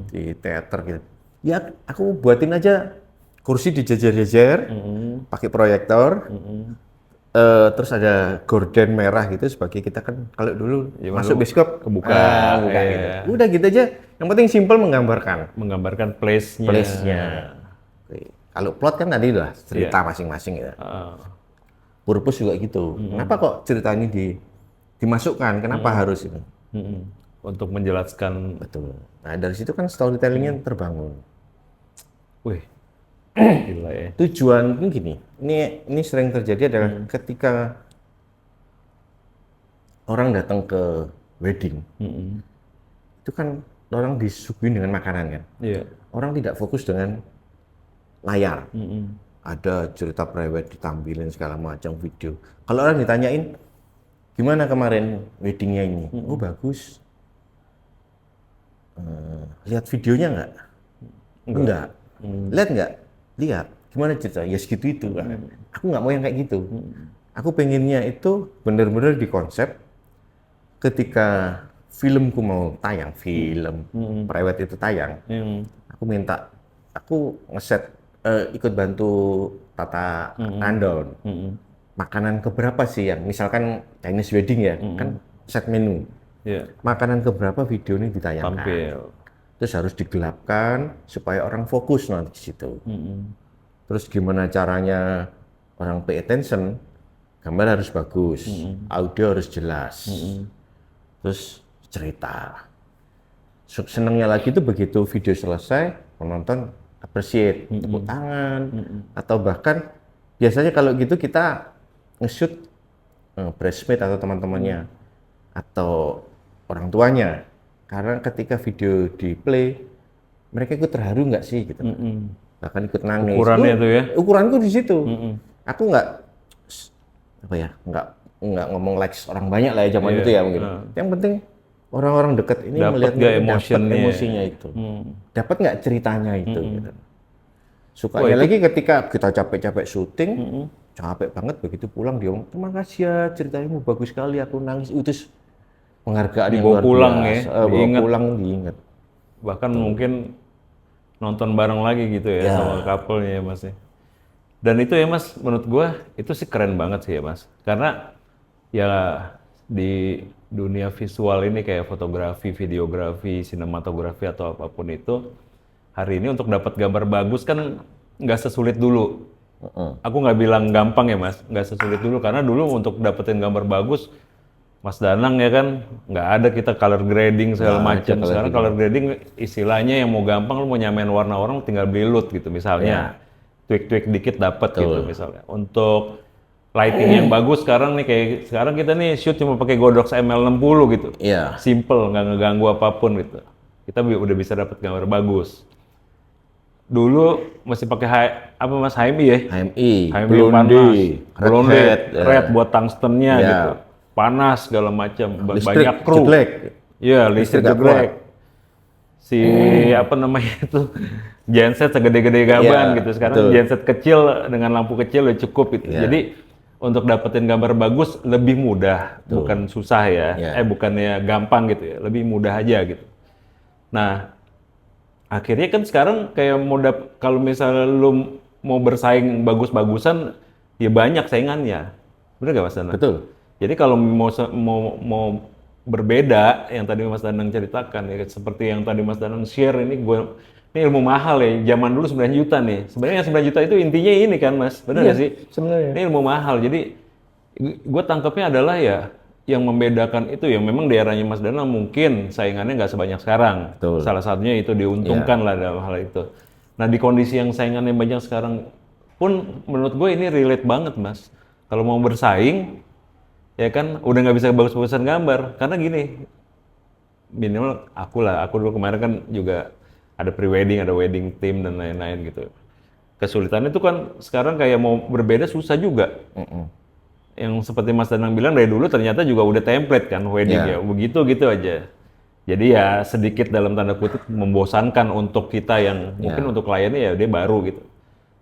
di teater gitu. Ya aku buatin aja kursi dijejer-jejer, pakai proyektor, terus ada gorden merah gitu sebagai kita kan kalau dulu masuk bioskop kebuka, gitu. Udah gitu aja. Yang penting simple menggambarkan place-nya. Kalau plot kan tadi udah cerita masing-masing gitu. Purpose juga gitu. Kenapa kok cerita ini dimasukkan? Kenapa harus itu? Untuk menjelaskan. Betul. Nah dari situ kan storytelling-nya terbangun. Wih. Gila ya. Tujuan gini, ini sering terjadi adalah ketika orang datang ke wedding, itu kan orang disuguhin dengan makanan kan. Iya. Orang tidak fokus dengan layar. Ada cerita private ditampilin segala macam video. Kalau orang ditanyain, gimana kemarin weddingnya ini? Oh bagus. Lihat videonya nggak? Enggak. Lihat nggak? Lihat, gimana cerita? Ya segitu itu. Aku nggak mau yang kayak gitu. Aku pengennya itu benar-benar dikonsep ketika filmku mau tayang, film private itu tayang. Aku minta, aku ngeset, ikut bantu tata rundown. Makanan keberapa sih yang, misalkan Chinese wedding ya, kan set menu. Makanan keberapa video ini ditayangkan. Tampil. Terus harus digelapkan supaya orang fokus nanti di situ. Terus gimana caranya orang pay attention? Gambar harus bagus, audio harus jelas. Terus cerita. Senangnya lagi itu begitu video selesai, penonton appreciate, tepuk tangan, atau bahkan biasanya kalau gitu kita nge-shoot bridesmaid atau teman-temannya atau orang tuanya. Karena ketika video di play, mereka ikut terharu nggak sih gitu, bahkan ikut nangis. Ukurannya itu ya? Ukuranku di situ. Aku nggak ngomong likes orang banyak lah ya zaman itu ya mungkin. Yang penting orang-orang dekat ini melihat emosinya itu, dapat nggak ceritanya itu. Gitu. Sukanya lagi ketika kita capek-capek syuting, capek banget, begitu pulang dia ngomong, terima kasih ya, ceritanya bagus sekali, aku nangis. Itu penghargaan yang Dibawa luar pulang ya, biasa. Bawa diingat. pulang diingat. Bahkan mungkin nonton bareng lagi gitu ya Ya, sama couple-nya ya Mas ya. Dan itu ya Mas, menurut gua itu sih keren banget sih ya Mas. Karena ya di dunia visual ini kayak fotografi, videografi, sinematografi atau apapun itu, hari ini untuk dapat gambar bagus kan nggak sesulit dulu. Aku nggak bilang gampang ya Mas, nggak sesulit dulu karena dulu untuk dapetin gambar bagus, Mas Danang ya kan nggak ada kita color grading segala nggak ada macam. color Sekarang color grading istilahnya yang mau gampang lu mau nyamain warna orang tinggal beli LUT gitu misalnya. Tweak-tweak dikit dapat gitu misalnya. Untuk lighting yang bagus sekarang nih kayak sekarang kita nih shoot cuma pakai Godox ML60 gitu. iya, Simple, nggak ngeganggu apapun gitu. Kita udah bisa dapat gambar bagus. Dulu masih pakai apa Mas HMI ya? HMI, HMI Blondie, panas, Blondie, Redhead, red buat tungstennya Ya. gitu. Panas segala macam, listrik, banyak kru. jelek. Iya, listrik nggak jeglek. Si apa namanya itu genset segede-gede gaban Iya, gitu. Sekarang betul. genset kecil dengan lampu kecil udah cukup gitu. Iya. Jadi untuk dapetin gambar bagus lebih mudah, bukan susah ya. Iya. Bukannya gampang gitu ya, lebih mudah aja gitu. Nah, akhirnya kan sekarang kayak kalau misalnya lu mau bersaing bagus-bagusan, ya banyak saingannya. Bener gak Mas Danang? Betul. Jadi kalau mau berbeda yang tadi Mas Danang ceritakan ya seperti yang tadi Mas Danang share ini ilmu mahal ya. Zaman dulu 9 juta nih. Sebenarnya 9 juta itu intinya ini kan Mas. Benar nggak sih? Sebenarnya. Ini ilmu mahal. Jadi gue tangkapnya adalah ya yang membedakan itu yang memang di eranya Mas Danang mungkin saingannya nggak sebanyak sekarang. Betul. Salah satunya itu diuntungkan lah dalam hal itu. Nah di kondisi yang saingannya banyak sekarang pun menurut gue ini relate banget Mas. Kalau mau bersaing ya kan udah nggak bisa bagus-bagusan gambar karena gini minimal aku dulu kemarin kan juga ada pre-wedding, ada wedding team dan lain-lain gitu. Kesulitannya itu kan sekarang kayak mau berbeda susah juga. Yang seperti Mas Danang bilang dari dulu ternyata juga udah template kan wedding ya, begitu gitu aja. Jadi ya sedikit dalam tanda kutip membosankan untuk kita yang mungkin untuk kliennya ya dia baru gitu.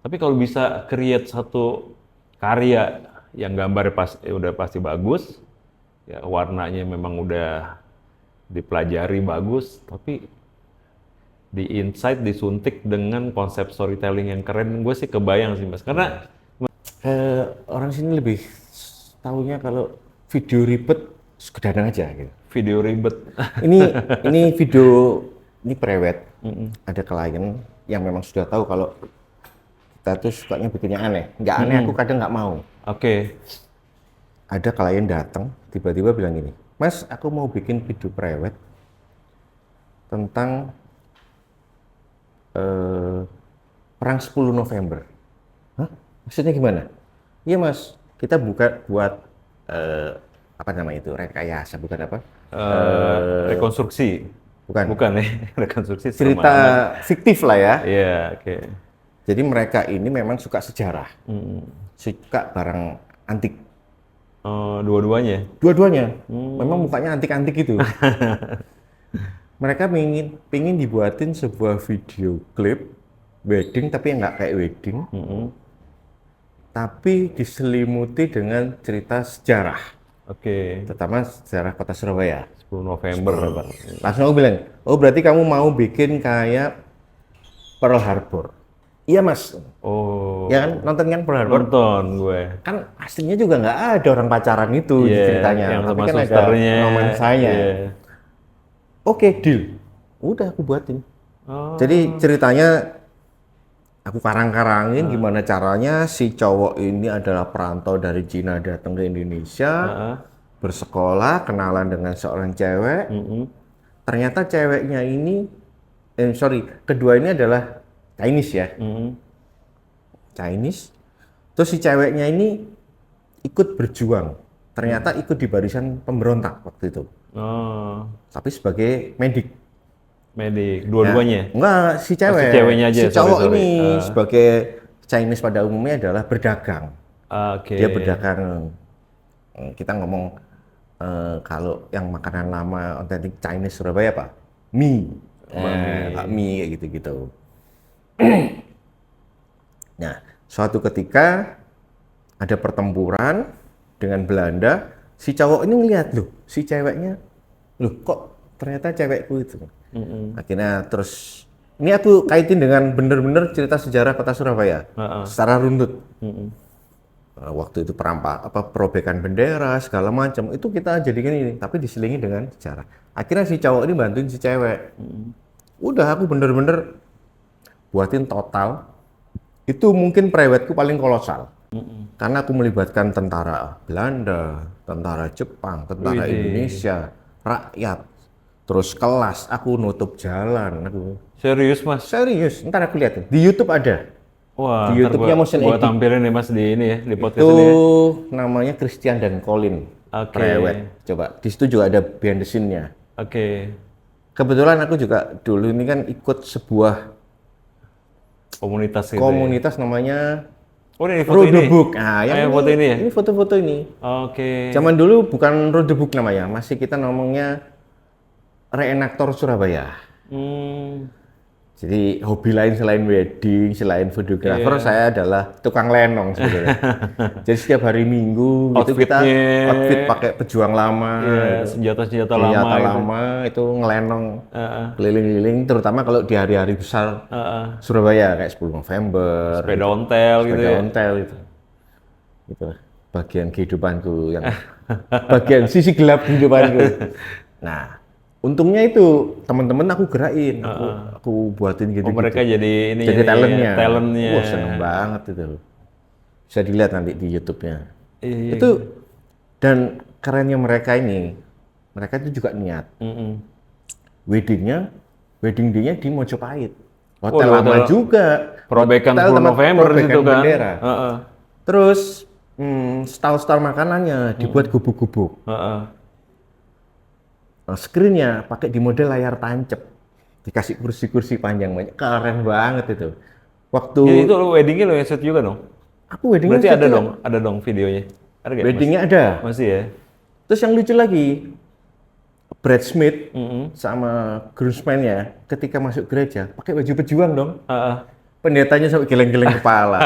Tapi kalau bisa create satu karya yang gambarnya udah pasti bagus, ya warnanya memang udah dipelajari bagus, tapi di insight disuntik dengan konsep storytelling yang keren, gue sih kebayang sih Mas. Karena Orang sini lebih tahunya kalau video ribet sekedar aja gitu. video ribet. Ini video ini prewed. Ada klien yang memang sudah tahu kalau kita tuh sukanya bikinnya aneh. Nggak aneh aku kadang nggak mau. Oke. Ada klien datang tiba-tiba bilang gini, Mas aku mau bikin video prewed tentang perang 10 November. Hah? Maksudnya gimana? Iya Mas, kita buat apa namanya itu, rekayasa, bukan apa? Rekonstruksi. Bukan ya, rekonstruksi Cerita fiktif lah ya. Iya, oke. Jadi mereka ini memang suka sejarah, suka barang antik. Dua-duanya? Dua-duanya, memang mukanya antik-antik gitu. Mereka pingin dibuatin sebuah video klip wedding, tapi nggak kayak wedding, tapi diselimuti dengan cerita sejarah. Oke. Terutama sejarah kota Surabaya. 10 November. Langsung aku bilang, oh berarti kamu mau bikin kayak Pearl Harbor. Iya Mas. Oh. Ya kan, nonton kan Pearl Harbor? Nonton gue. Kan aslinya juga nggak ada orang pacaran itu di ceritanya. Yang Tapi sama kan ada susternya. romansanya. Oke, deal. Udah aku buatin. Jadi ceritanya aku karang-karangin gimana caranya si cowok ini adalah perantau dari Cina datang ke Indonesia, bersekolah, kenalan dengan seorang cewek. Ternyata ceweknya ini, kedua ini adalah Chinese ya. Chinese. Terus si ceweknya ini ikut berjuang. Ternyata ikut di barisan pemberontak waktu itu. Tapi sebagai medik. Medik, dua-duanya? Enggak, si cewek. Si ceweknya aja, si cowok sorry. ini sebagai Chinese pada umumnya adalah berdagang. Oke. Dia berdagang. Kita ngomong kalau yang makanan lama otentik Chinese Surabaya apa? Mie. Mie kayak gitu-gitu. Nah, suatu ketika ada pertempuran dengan Belanda, si cowok ini ngeliat loh, si ceweknya, loh kok ternyata cewekku itu. Akhirnya terus ini aku kaitin dengan bener-bener cerita sejarah kota Surabaya secara runtut. Waktu itu perobekan bendera segala macam itu kita jadikan ini, tapi diselingi dengan sejarah. Akhirnya si cowok ini bantuin si cewek. Udah aku bener-bener buatin total. Itu mungkin prewedku paling kolosal. Karena aku melibatkan tentara Belanda, tentara Jepang, tentara Indonesia, rakyat, terus kelas, aku nutup jalan. Serius mas? Serius, ntar aku lihat di YouTube ada. Wah, Di YouTube-nya motion gua edit. tampilin nih mas di ini ya, di podcast Itu ini ya. namanya Christian dan Colin. Oke. Prewed. Coba, di situ juga ada behind the scene-nya. Oke. Kebetulan aku juga dulu ini kan ikut sebuah Komunitas gitu komunitas namanya Oh ini foto Road the ini? Book. Nah, yang foto ini ya? Ini foto-foto ini. Oke. Zaman dulu bukan Road the Book namanya, masih kita ngomongnya Reenaktor Surabaya. Jadi hobi lain selain wedding, selain fotografer, saya adalah tukang lenong sebetulnya. Jadi setiap hari Minggu itu kita outfit pakai pejuang lama, senjata-senjata senjata lama, lama itu ngelenong keliling-keliling, terutama kalau di hari-hari besar Surabaya kayak 10 November, sepeda ontel gitu sepeda ya. ontel itu. Itu bagian kehidupanku yang bagian sisi gelap kehidupanku. Nah, untungnya itu teman-teman aku gerakin, aku buatin gitu. Mereka jadi ini jadi talentnya. talentnya. Wah, seneng banget itu. Bisa dilihat nanti di YouTube-nya. Iya. Itu dan kerennya mereka ini, mereka itu juga niat. Wedding day-nya di Mojopahit. Hotel lama juga. Perobekan Hotel 10 tempat November perobekan itu kan. bendera. Terus stall-stall makanannya dibuat gubuk-gubuk. Nah, screen-nya pakai di model layar tancap, dikasih kursi-kursi panjang banyak, keren banget itu. Waktu Ya, itu weddingnya lo yang shoot juga dong? aku weddingnya Berarti ada dong videonya? Ada nggak, weddingnya ada. Masih ya? Terus yang lucu lagi, Brad Smith sama groomsman-nya ketika masuk gereja pakai baju pejuang dong. Pendetanya sampai geleng-geleng kepala.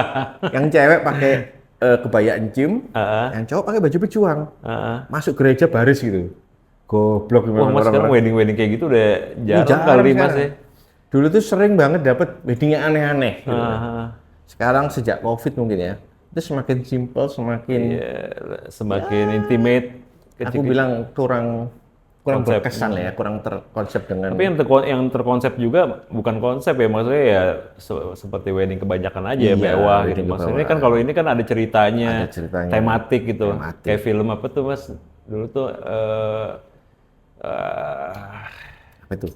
Yang cewek pakai kebaya encim, yang cowok pakai baju pejuang. Masuk gereja baris gitu. Goblok Wah mas, sekarang wedding kayak gitu udah jarang kali mas ya? Dulu tuh sering banget dapet weddingnya aneh-aneh gitu. Sekarang sejak COVID mungkin ya, itu semakin simple, semakin intimate. Aku bilang kurang berkesan lah ya, kurang terkonsep dengan. Tapi yang terkonsep juga bukan konsep ya, maksudnya ya seperti wedding kebanyakan aja ya, mewah gitu. Maksudnya kan kalau ini kan ada ceritanya, tematik gitu. Kayak film apa tuh mas? Dulu tuh apa itu?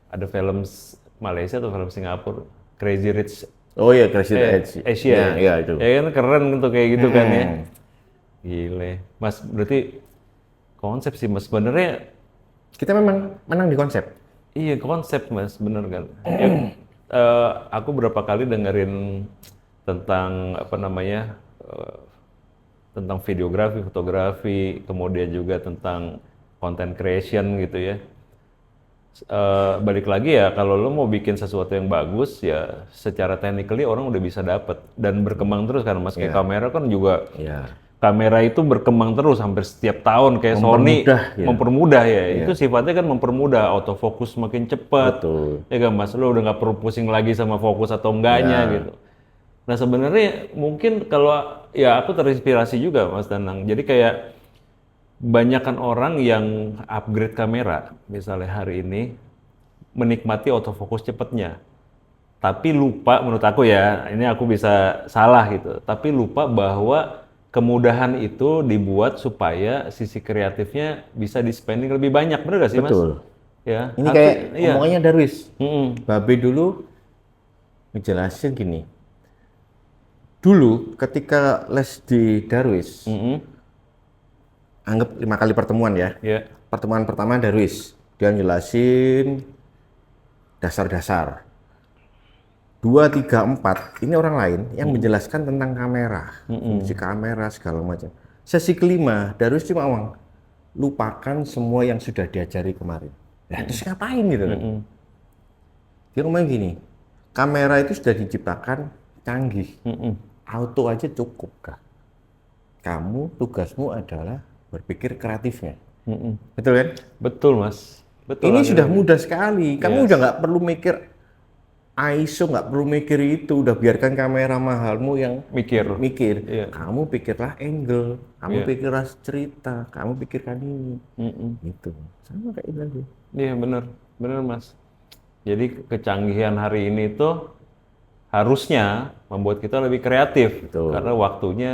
Ada film Malaysia atau film Singapura, Crazy Rich. Oh iya, Crazy Rich Asia. Iya itu. Ya kan keren gitu kayak gitu kan ya. Gile. Mas berarti konsep sih mas, sebenarnya kita memang menang di konsep. Iya konsep mas, bener kan. Aku berapa kali dengerin tentang apa namanya, tentang videografi, fotografi, kemudian juga tentang content creation gitu ya. Balik lagi ya, kalau lo mau bikin sesuatu yang bagus ya secara technically orang udah bisa dapet dan berkembang terus kan mas. Kayak kamera kan juga, kamera itu berkembang terus hampir setiap tahun kayak Sony mempermudah ya. Itu sifatnya kan mempermudah, autofocus makin cepat. Ya kan mas, lo udah nggak perlu pusing lagi sama fokus atau enggaknya gitu. Nah sebenarnya mungkin kalau ya aku terinspirasi juga mas Danang. Jadi kayak banyakkan orang yang upgrade kamera, misalnya hari ini menikmati autofocus cepatnya, tapi lupa menurut aku ya, ini aku bisa salah gitu, tapi lupa bahwa kemudahan itu dibuat supaya sisi kreatifnya bisa di-spending lebih banyak, bener gak sih mas? Betul. Ya. Ini kayak omongannya Darwis. Babe dulu ngejelasin gini. Dulu ketika les di Darwis, anggap 5 kali pertemuan ya. Pertemuan pertama Darwis, dia ngejelasin dasar-dasar. 2, 3, 4, ini orang lain yang menjelaskan tentang kamera, fungsi kamera segala macam. Sesi kelima, Darwis cuma ngomong, lupakan semua yang sudah diajari kemarin. Nah, terus ngapain gitu kan? Dia ngomong gini, kamera itu sudah diciptakan canggih, auto aja cukup kah? kamu tugasmu adalah berpikir kreatifnya. Betul kan? Betul Mas. Betul. Ini sudah mudah sekali. Kamu Yes. udah nggak perlu mikir ISO, nggak perlu mikir itu. Udah biarkan kamera mahalmu yang Mikir. mikir. Iya. Kamu pikirlah angle, kamu Iya. pikirlah cerita, kamu pikirkan ini. Gitu. Sama kayak itu lagi. Iya benar Mas. Jadi kecanggihan hari ini tuh harusnya membuat kita lebih kreatif. Betul. Karena waktunya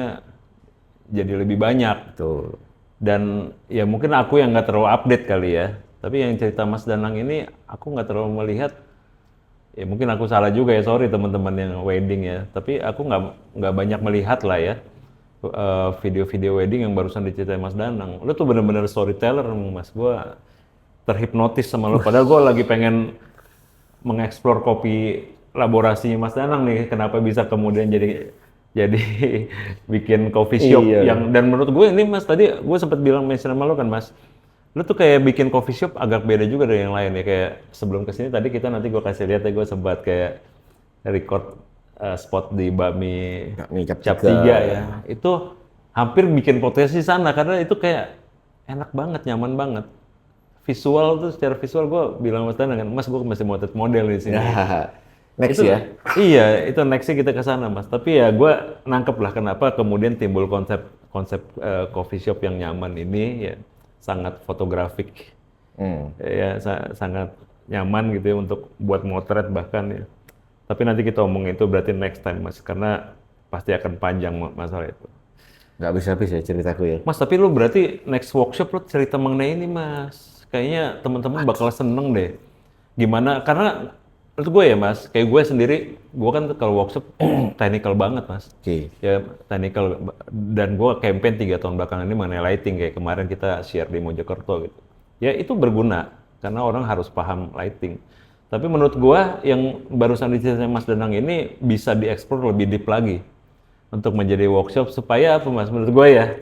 jadi lebih banyak. Betul. Dan ya mungkin aku yang nggak terlalu update kali ya. Tapi yang cerita Mas Danang ini aku nggak terlalu melihat. Ya mungkin aku salah juga ya, sorry teman-teman yang wedding ya. Tapi aku nggak banyak melihat lah ya video-video wedding yang barusan diceritain Mas Danang. Lu tuh bener-bener storyteller Mas. Gua terhipnotis sama lu. Padahal gua lagi pengen mengeksplor kopi laborasinya Mas Danang nih. Kenapa bisa kemudian jadi bikin coffee shop Iya. yang, dan menurut gue ini Mas tadi gue sempat bilang mention sama lo kan Mas, lu tuh kayak bikin coffee shop agak beda juga dari yang lain ya. Kayak sebelum kesini tadi kita nanti gue kasih lihat ya, gue sempat kayak record spot di Bakmi Cap 3 ya. Itu hampir bikin potensi sana karena itu kayak enak banget, nyaman banget. Visual tuh, secara visual gue bilang Mas Danang kan, Mas gue masih mau model di sini. Next Itu, ya. Iya, itu nextnya kita ke sana Mas. Tapi ya gue nangkep lah kenapa kemudian timbul konsep coffee shop yang nyaman ini ya, sangat fotografik, ya sangat nyaman gitu ya untuk buat motret bahkan ya. Tapi nanti kita omongin itu berarti next time Mas, karena pasti akan panjang masalah itu. Nggak bisa habis ya ceritaku ya. Mas, tapi lu berarti next workshop lu cerita mengenai ini Mas. Kayaknya teman-teman bakal seneng deh. Gimana? Karena menurut gue ya Mas, kayak gue sendiri, gue kan kalau workshop technical banget Mas. Oke. Ya technical, dan gue campaign 3 tahun belakangan ini mengenai lighting, kayak kemarin kita share di Mojokerto gitu. Ya itu berguna, karena orang harus paham lighting. Tapi menurut gue yang barusan diceritain Mas Danang ini bisa dieksplor lebih deep lagi untuk menjadi workshop supaya apa Mas? Menurut gue ya,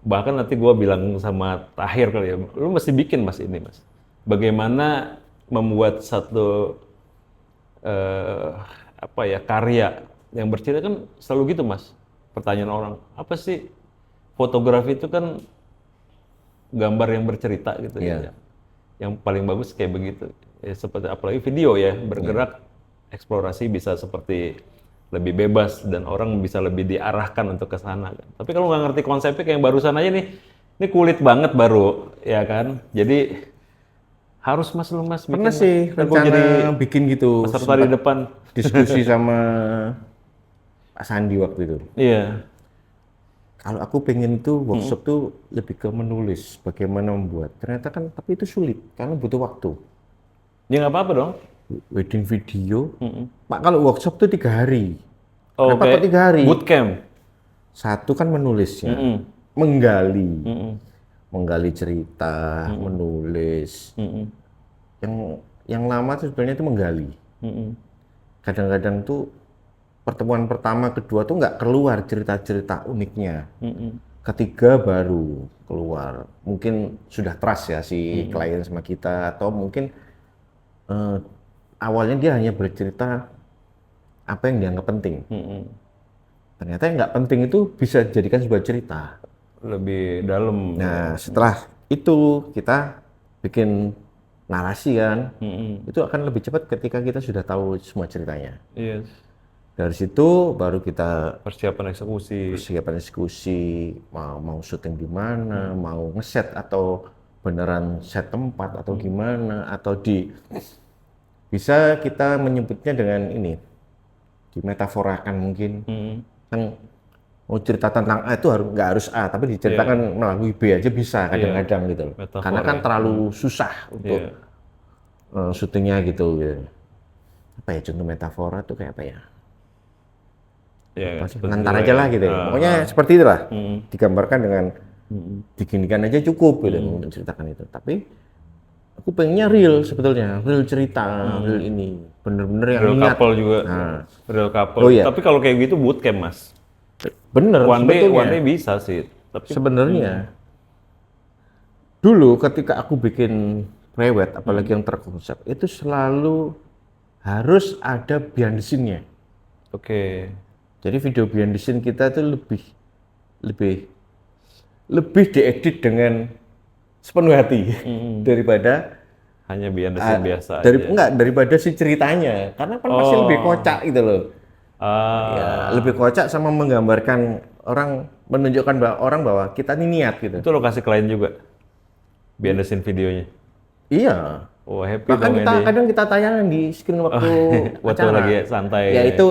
bahkan nanti gue bilang sama Tahir kali ya, lu mesti bikin Mas ini Mas. Bagaimana membuat satu karya yang bercerita, kan selalu gitu Mas. Pertanyaan orang, apa sih fotografi itu kan gambar yang bercerita gitu ya. Yang paling bagus kayak begitu. Ya, seperti apalagi video ya, bergerak, eksplorasi bisa seperti lebih bebas dan orang bisa lebih diarahkan untuk ke sana kan. Tapi kalau nggak ngerti konsepnya kayak yang barusan aja nih, ini kulit banget baru ya kan. Jadi harus Mas lu Mas Pernah bikin, sih kan gua rencana jadi bikin gitu. peserta di depan. Diskusi sama Pak Sandi waktu itu. Iya. Kalau aku pengen tuh workshop tuh lebih ke menulis, bagaimana membuat. Ternyata kan, tapi itu sulit karena butuh waktu. Ya nggak apa-apa dong. Wedding video, Pak, kalau workshop tuh 3 hari. Oh, Kenapa kok 3 hari? bootcamp. Satu kan menulisnya, menggali cerita, menulis. Yang lama tuh sebenarnya itu menggali. Kadang-kadang tuh pertemuan pertama, kedua tuh nggak keluar cerita-cerita uniknya. Ketiga baru keluar. Mungkin sudah trust ya si klien sama kita, atau mungkin awalnya dia hanya bercerita apa yang dianggap penting. Ternyata yang nggak penting itu bisa dijadikan sebuah cerita. Lebih dalam. Nah, setelah itu kita bikin narasi kan, itu akan lebih cepat ketika kita sudah tahu semua ceritanya. Iya. Dari situ baru kita Persiapan eksekusi. persiapan diskusi, mau syuting di mana, mau ngeset atau beneran set tempat atau gimana, atau bisa kita menyebutnya dengan ini, dimetaforakan mungkin. Kan mau cerita tentang A itu nggak harus A, tapi diceritakan melalui B aja bisa kadang-kadang gitu loh. Metafora. Karena kan terlalu susah untuk syutingnya gitu. Apa ya contoh metafora tuh kayak apa ya? Ya, Nantar aja lah gitu ya. Pokoknya seperti itulah. Digambarkan dengan diginikan aja cukup gitu menceritakan itu. Tapi aku pengennya real sebetulnya, real cerita, real ini. Bener-bener yang real niat. couple juga. Nah. Real couple. Oh, iya. Tapi kalau kayak gitu bootcamp Mas. Bener One sebetulnya. day bisa sih. Tapi Sebenarnya dulu ketika aku bikin prewed, apalagi yang terkonsep, itu selalu harus ada behind the scene-nya. oke. Jadi video behind the scene kita itu lebih lebih diedit dengan sepenuh hati daripada hanya behind the scene biasa aja. enggak, daripada si ceritanya, karena kan pasti lebih kocak gitu loh. Ya, lebih kocak sama menggambarkan orang, menunjukkan bahwa kita ini niat gitu. Itu lo kasih klien juga behind the scene videonya. Iya. Oh, happy Bahkan dong kita ini. kadang kita tayangin di screen waktu Waktu acara. lagi santai. Ya itu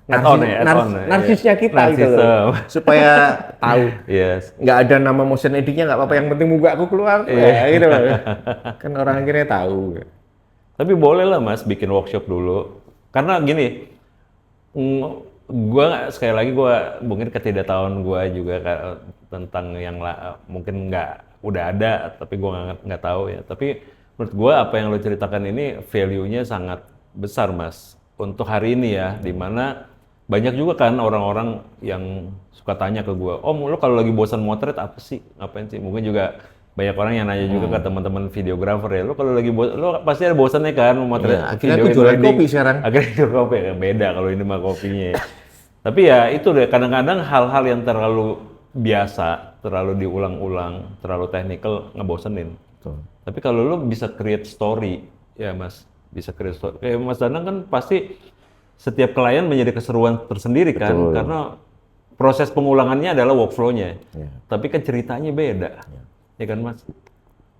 add-on ya. narsisnya kita gitu Narsisme. loh. Supaya tahu. Yes. Nggak ada nama motion editnya nggak apa-apa, yang penting muka aku keluar. Ya, gitu loh. Kan orang akhirnya tahu. Tapi boleh lah Mas bikin workshop dulu. Karena gini, sekali lagi gua mungkin ketidaktahuan gua juga tentang yang mungkin udah ada, tapi gua nggak tahu ya. Tapi menurut gua apa yang lo ceritakan ini value-nya sangat besar Mas untuk hari ini ya, dimana banyak juga kan orang-orang yang suka tanya ke gua, lo kalau lagi bosan motret apa sih, ngapain sih? Mungkin juga banyak orang yang nanya juga ke teman-teman videografer ya, lo kalau lagi lo pasti ada bosannya kan memotret akhirnya aku jualan kopi sekarang. Akhirnya jual kopi, beda kalau ini mah kopinya ya. Tapi ya itu deh, kadang-kadang hal-hal yang terlalu biasa, terlalu diulang-ulang, terlalu teknikal ngebosenin. Tapi kalau lo bisa create story, ya Mas, bisa create story. Kayak Mas Danang kan pasti setiap klien menjadi keseruan tersendiri kan, karena proses pengulangannya adalah workflow-nya. Tapi kan ceritanya beda, ya kan Mas?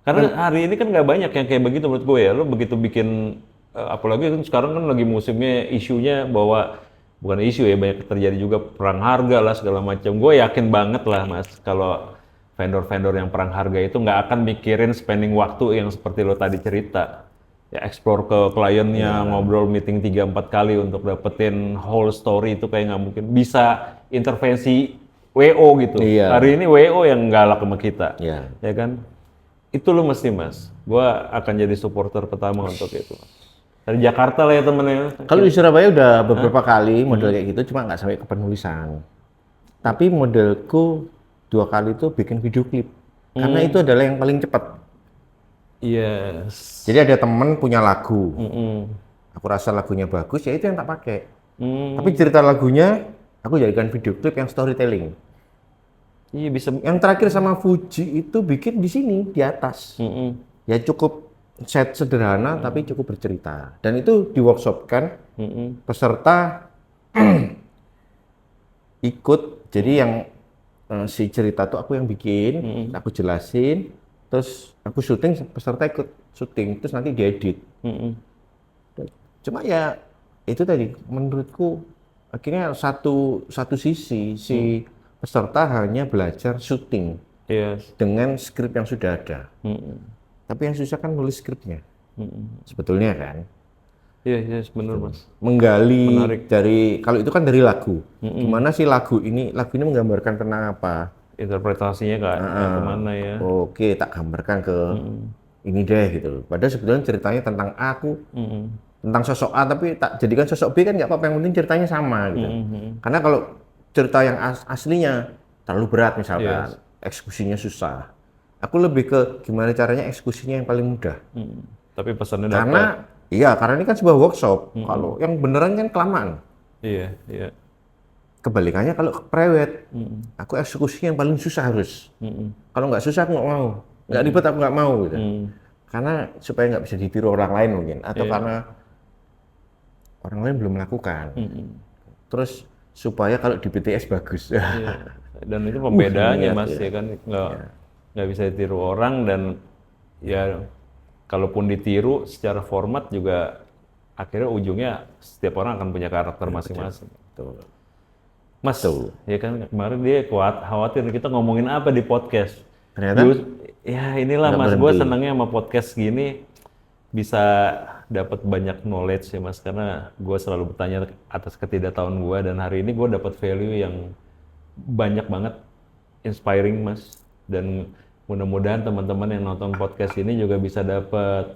Karena hari ini kan nggak banyak yang kayak begitu menurut gue ya. Lo begitu bikin, apalagi kan sekarang kan lagi musimnya isunya bahwa bukan isu ya, banyak terjadi juga perang harga lah segala macam. Gue yakin banget lah Mas, kalau vendor-vendor yang perang harga itu nggak akan mikirin spending waktu yang seperti lo tadi cerita. Ya explore ke kliennya, ngobrol meeting 3-4 kali untuk dapetin whole story itu kayak nggak mungkin. Bisa intervensi WO gitu. Hari ini WO yang galak sama kita, ya kan? Itu lo mesti Mas. Gue akan jadi supporter pertama untuk itu. Dari Jakarta lah ya temennya. Kalau di Surabaya udah beberapa kali model kayak gitu, cuma nggak sampai ke penulisan. Tapi modelku 2 kali itu bikin video klip. Karena itu adalah yang paling cepat. Yes. Jadi ada temen punya lagu. Aku rasa lagunya bagus, ya itu yang tak pakai. Tapi cerita lagunya, aku jadikan video klip yang storytelling. Iya bisa. Yang terakhir sama Fuji itu bikin di sini, di atas. Ya cukup set sederhana tapi cukup bercerita, dan itu di-workshopkan, peserta ikut. Jadi yang si cerita tuh aku yang bikin, aku jelasin, terus aku syuting, peserta ikut syuting, terus nanti diedit. Cuma ya itu tadi menurutku akhirnya satu sisi si peserta hanya belajar syuting dengan skrip yang sudah ada. Tapi yang susah kan nulis skripnya, sebetulnya kan. Iya, benar Mas. Menggali dari, kalau itu kan dari lagu, gimana sih lagu ini menggambarkan tentang apa? Interpretasinya kan kemana ya? Oke, tak gambarkan ke ini deh gitu. Padahal sebetulnya ceritanya tentang aku, tentang sosok A, tapi tak jadikan sosok B kan nggak apa-apa, yang penting ceritanya sama gitu. Karena kalau cerita yang aslinya terlalu berat misalkan, eksekusinya susah. Aku lebih ke gimana caranya eksekusinya yang paling mudah. Tapi pesannya dapat. Karena ini kan sebuah workshop. Kalau yang beneran kan kelamaan. Iya. Kebalikannya kalau private, aku eksekusinya yang paling susah harus. Kalau nggak susah aku nggak mau, nggak ribet aku nggak mau gitu. Karena supaya nggak bisa ditiru orang lain mungkin, atau karena orang lain belum melakukan. Terus supaya kalau di BTS bagus. Dan itu pembedanya Mas, ya kan nggak bisa ditiru orang, dan ya kalaupun ditiru secara format juga akhirnya ujungnya setiap orang akan punya karakter masing-masing. Mas, ya kan kemarin dia khawatir kita ngomongin apa di podcast. Ternyata ya inilah Mas, gue senangnya sama podcast gini bisa dapat banyak knowledge ya Mas, karena gue selalu bertanya atas ketidaktahuan gue, dan hari ini gue dapat value yang banyak banget, inspiring Mas. Dan mudah-mudahan teman-teman yang nonton podcast ini juga bisa dapat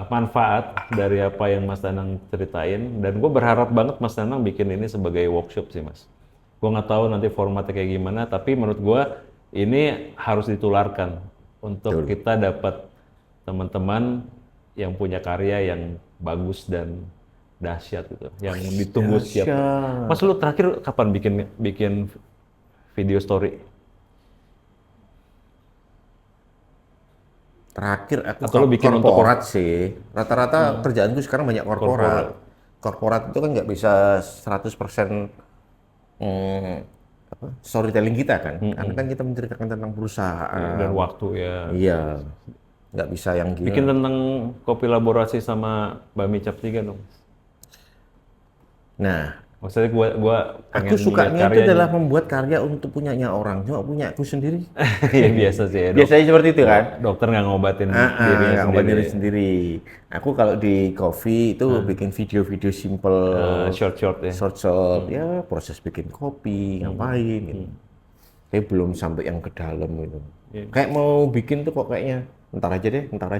manfaat dari apa yang Mas Danang ceritain. Dan gue berharap banget Mas Danang bikin ini sebagai workshop sih Mas. Gue nggak tahu nanti formatnya kayak gimana, tapi menurut gue ini harus ditularkan untuk kita dapat teman-teman yang punya karya yang bagus dan dahsyat itu, yang ditunggu siap. Dahsyat. Mas lu terakhir kapan bikin video story? Terakhir aku Atau lu bikin untuk korporat sih. Rata-rata kerjaanku sekarang banyak korporat. Korporat itu kan nggak bisa 100% storytelling kita kan. Karena kan kita menceritakan tentang perusahaan. Dan waktu ya. Iya. Nggak bisa yang gila. Bikin tentang kopi laborasi sama Bami Cap 3 dong. Nah, Maksudnya gua pengen aku sukanya lihat itu adalah membuat karya untuk punyanya orang, cuma punya aku sendiri. Iya biasa sih ya. Biasanya seperti itu kan? Dokter nggak ngobatin dirinya Nggak sendiri. diri sendiri. Aku kalau di coffee itu bikin video-video simple, Short ya. short, ya proses bikin kopi, ngapain gitu. Tapi belum sampai yang ke dalam gitu. Kayak mau bikin tuh kok kayaknya ntar aja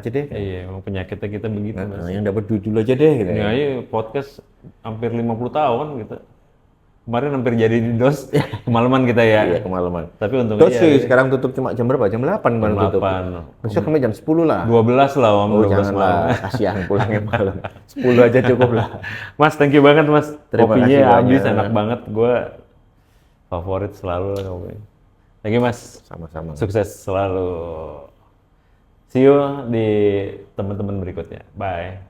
deh. Iya, emang penyakitnya kita begitu. Mas. Yang dapat duit dulu aja deh gitu. Ya, iya, podcast hampir 50 tahun gitu. Kemarin hampir jadi dos, kemalaman kita ya. Iya, kemalaman. Tapi untungnya Terus sih sekarang tutup cuma jam berapa? Jam 8 baru tutup. 8. Besok sampai jam 10 lah. 12 lah Om, Oh 12 jangan malam. lah, kasihan pulangnya malam. 10 aja cukup lah. Mas, thank you banget Mas. Terima Kopinya kasih habis, banyak. enak banget. Gue favorit selalu lah kopi. Thank you Mas. Sama-sama. Sukses selalu. See you di teman-teman berikutnya. Bye.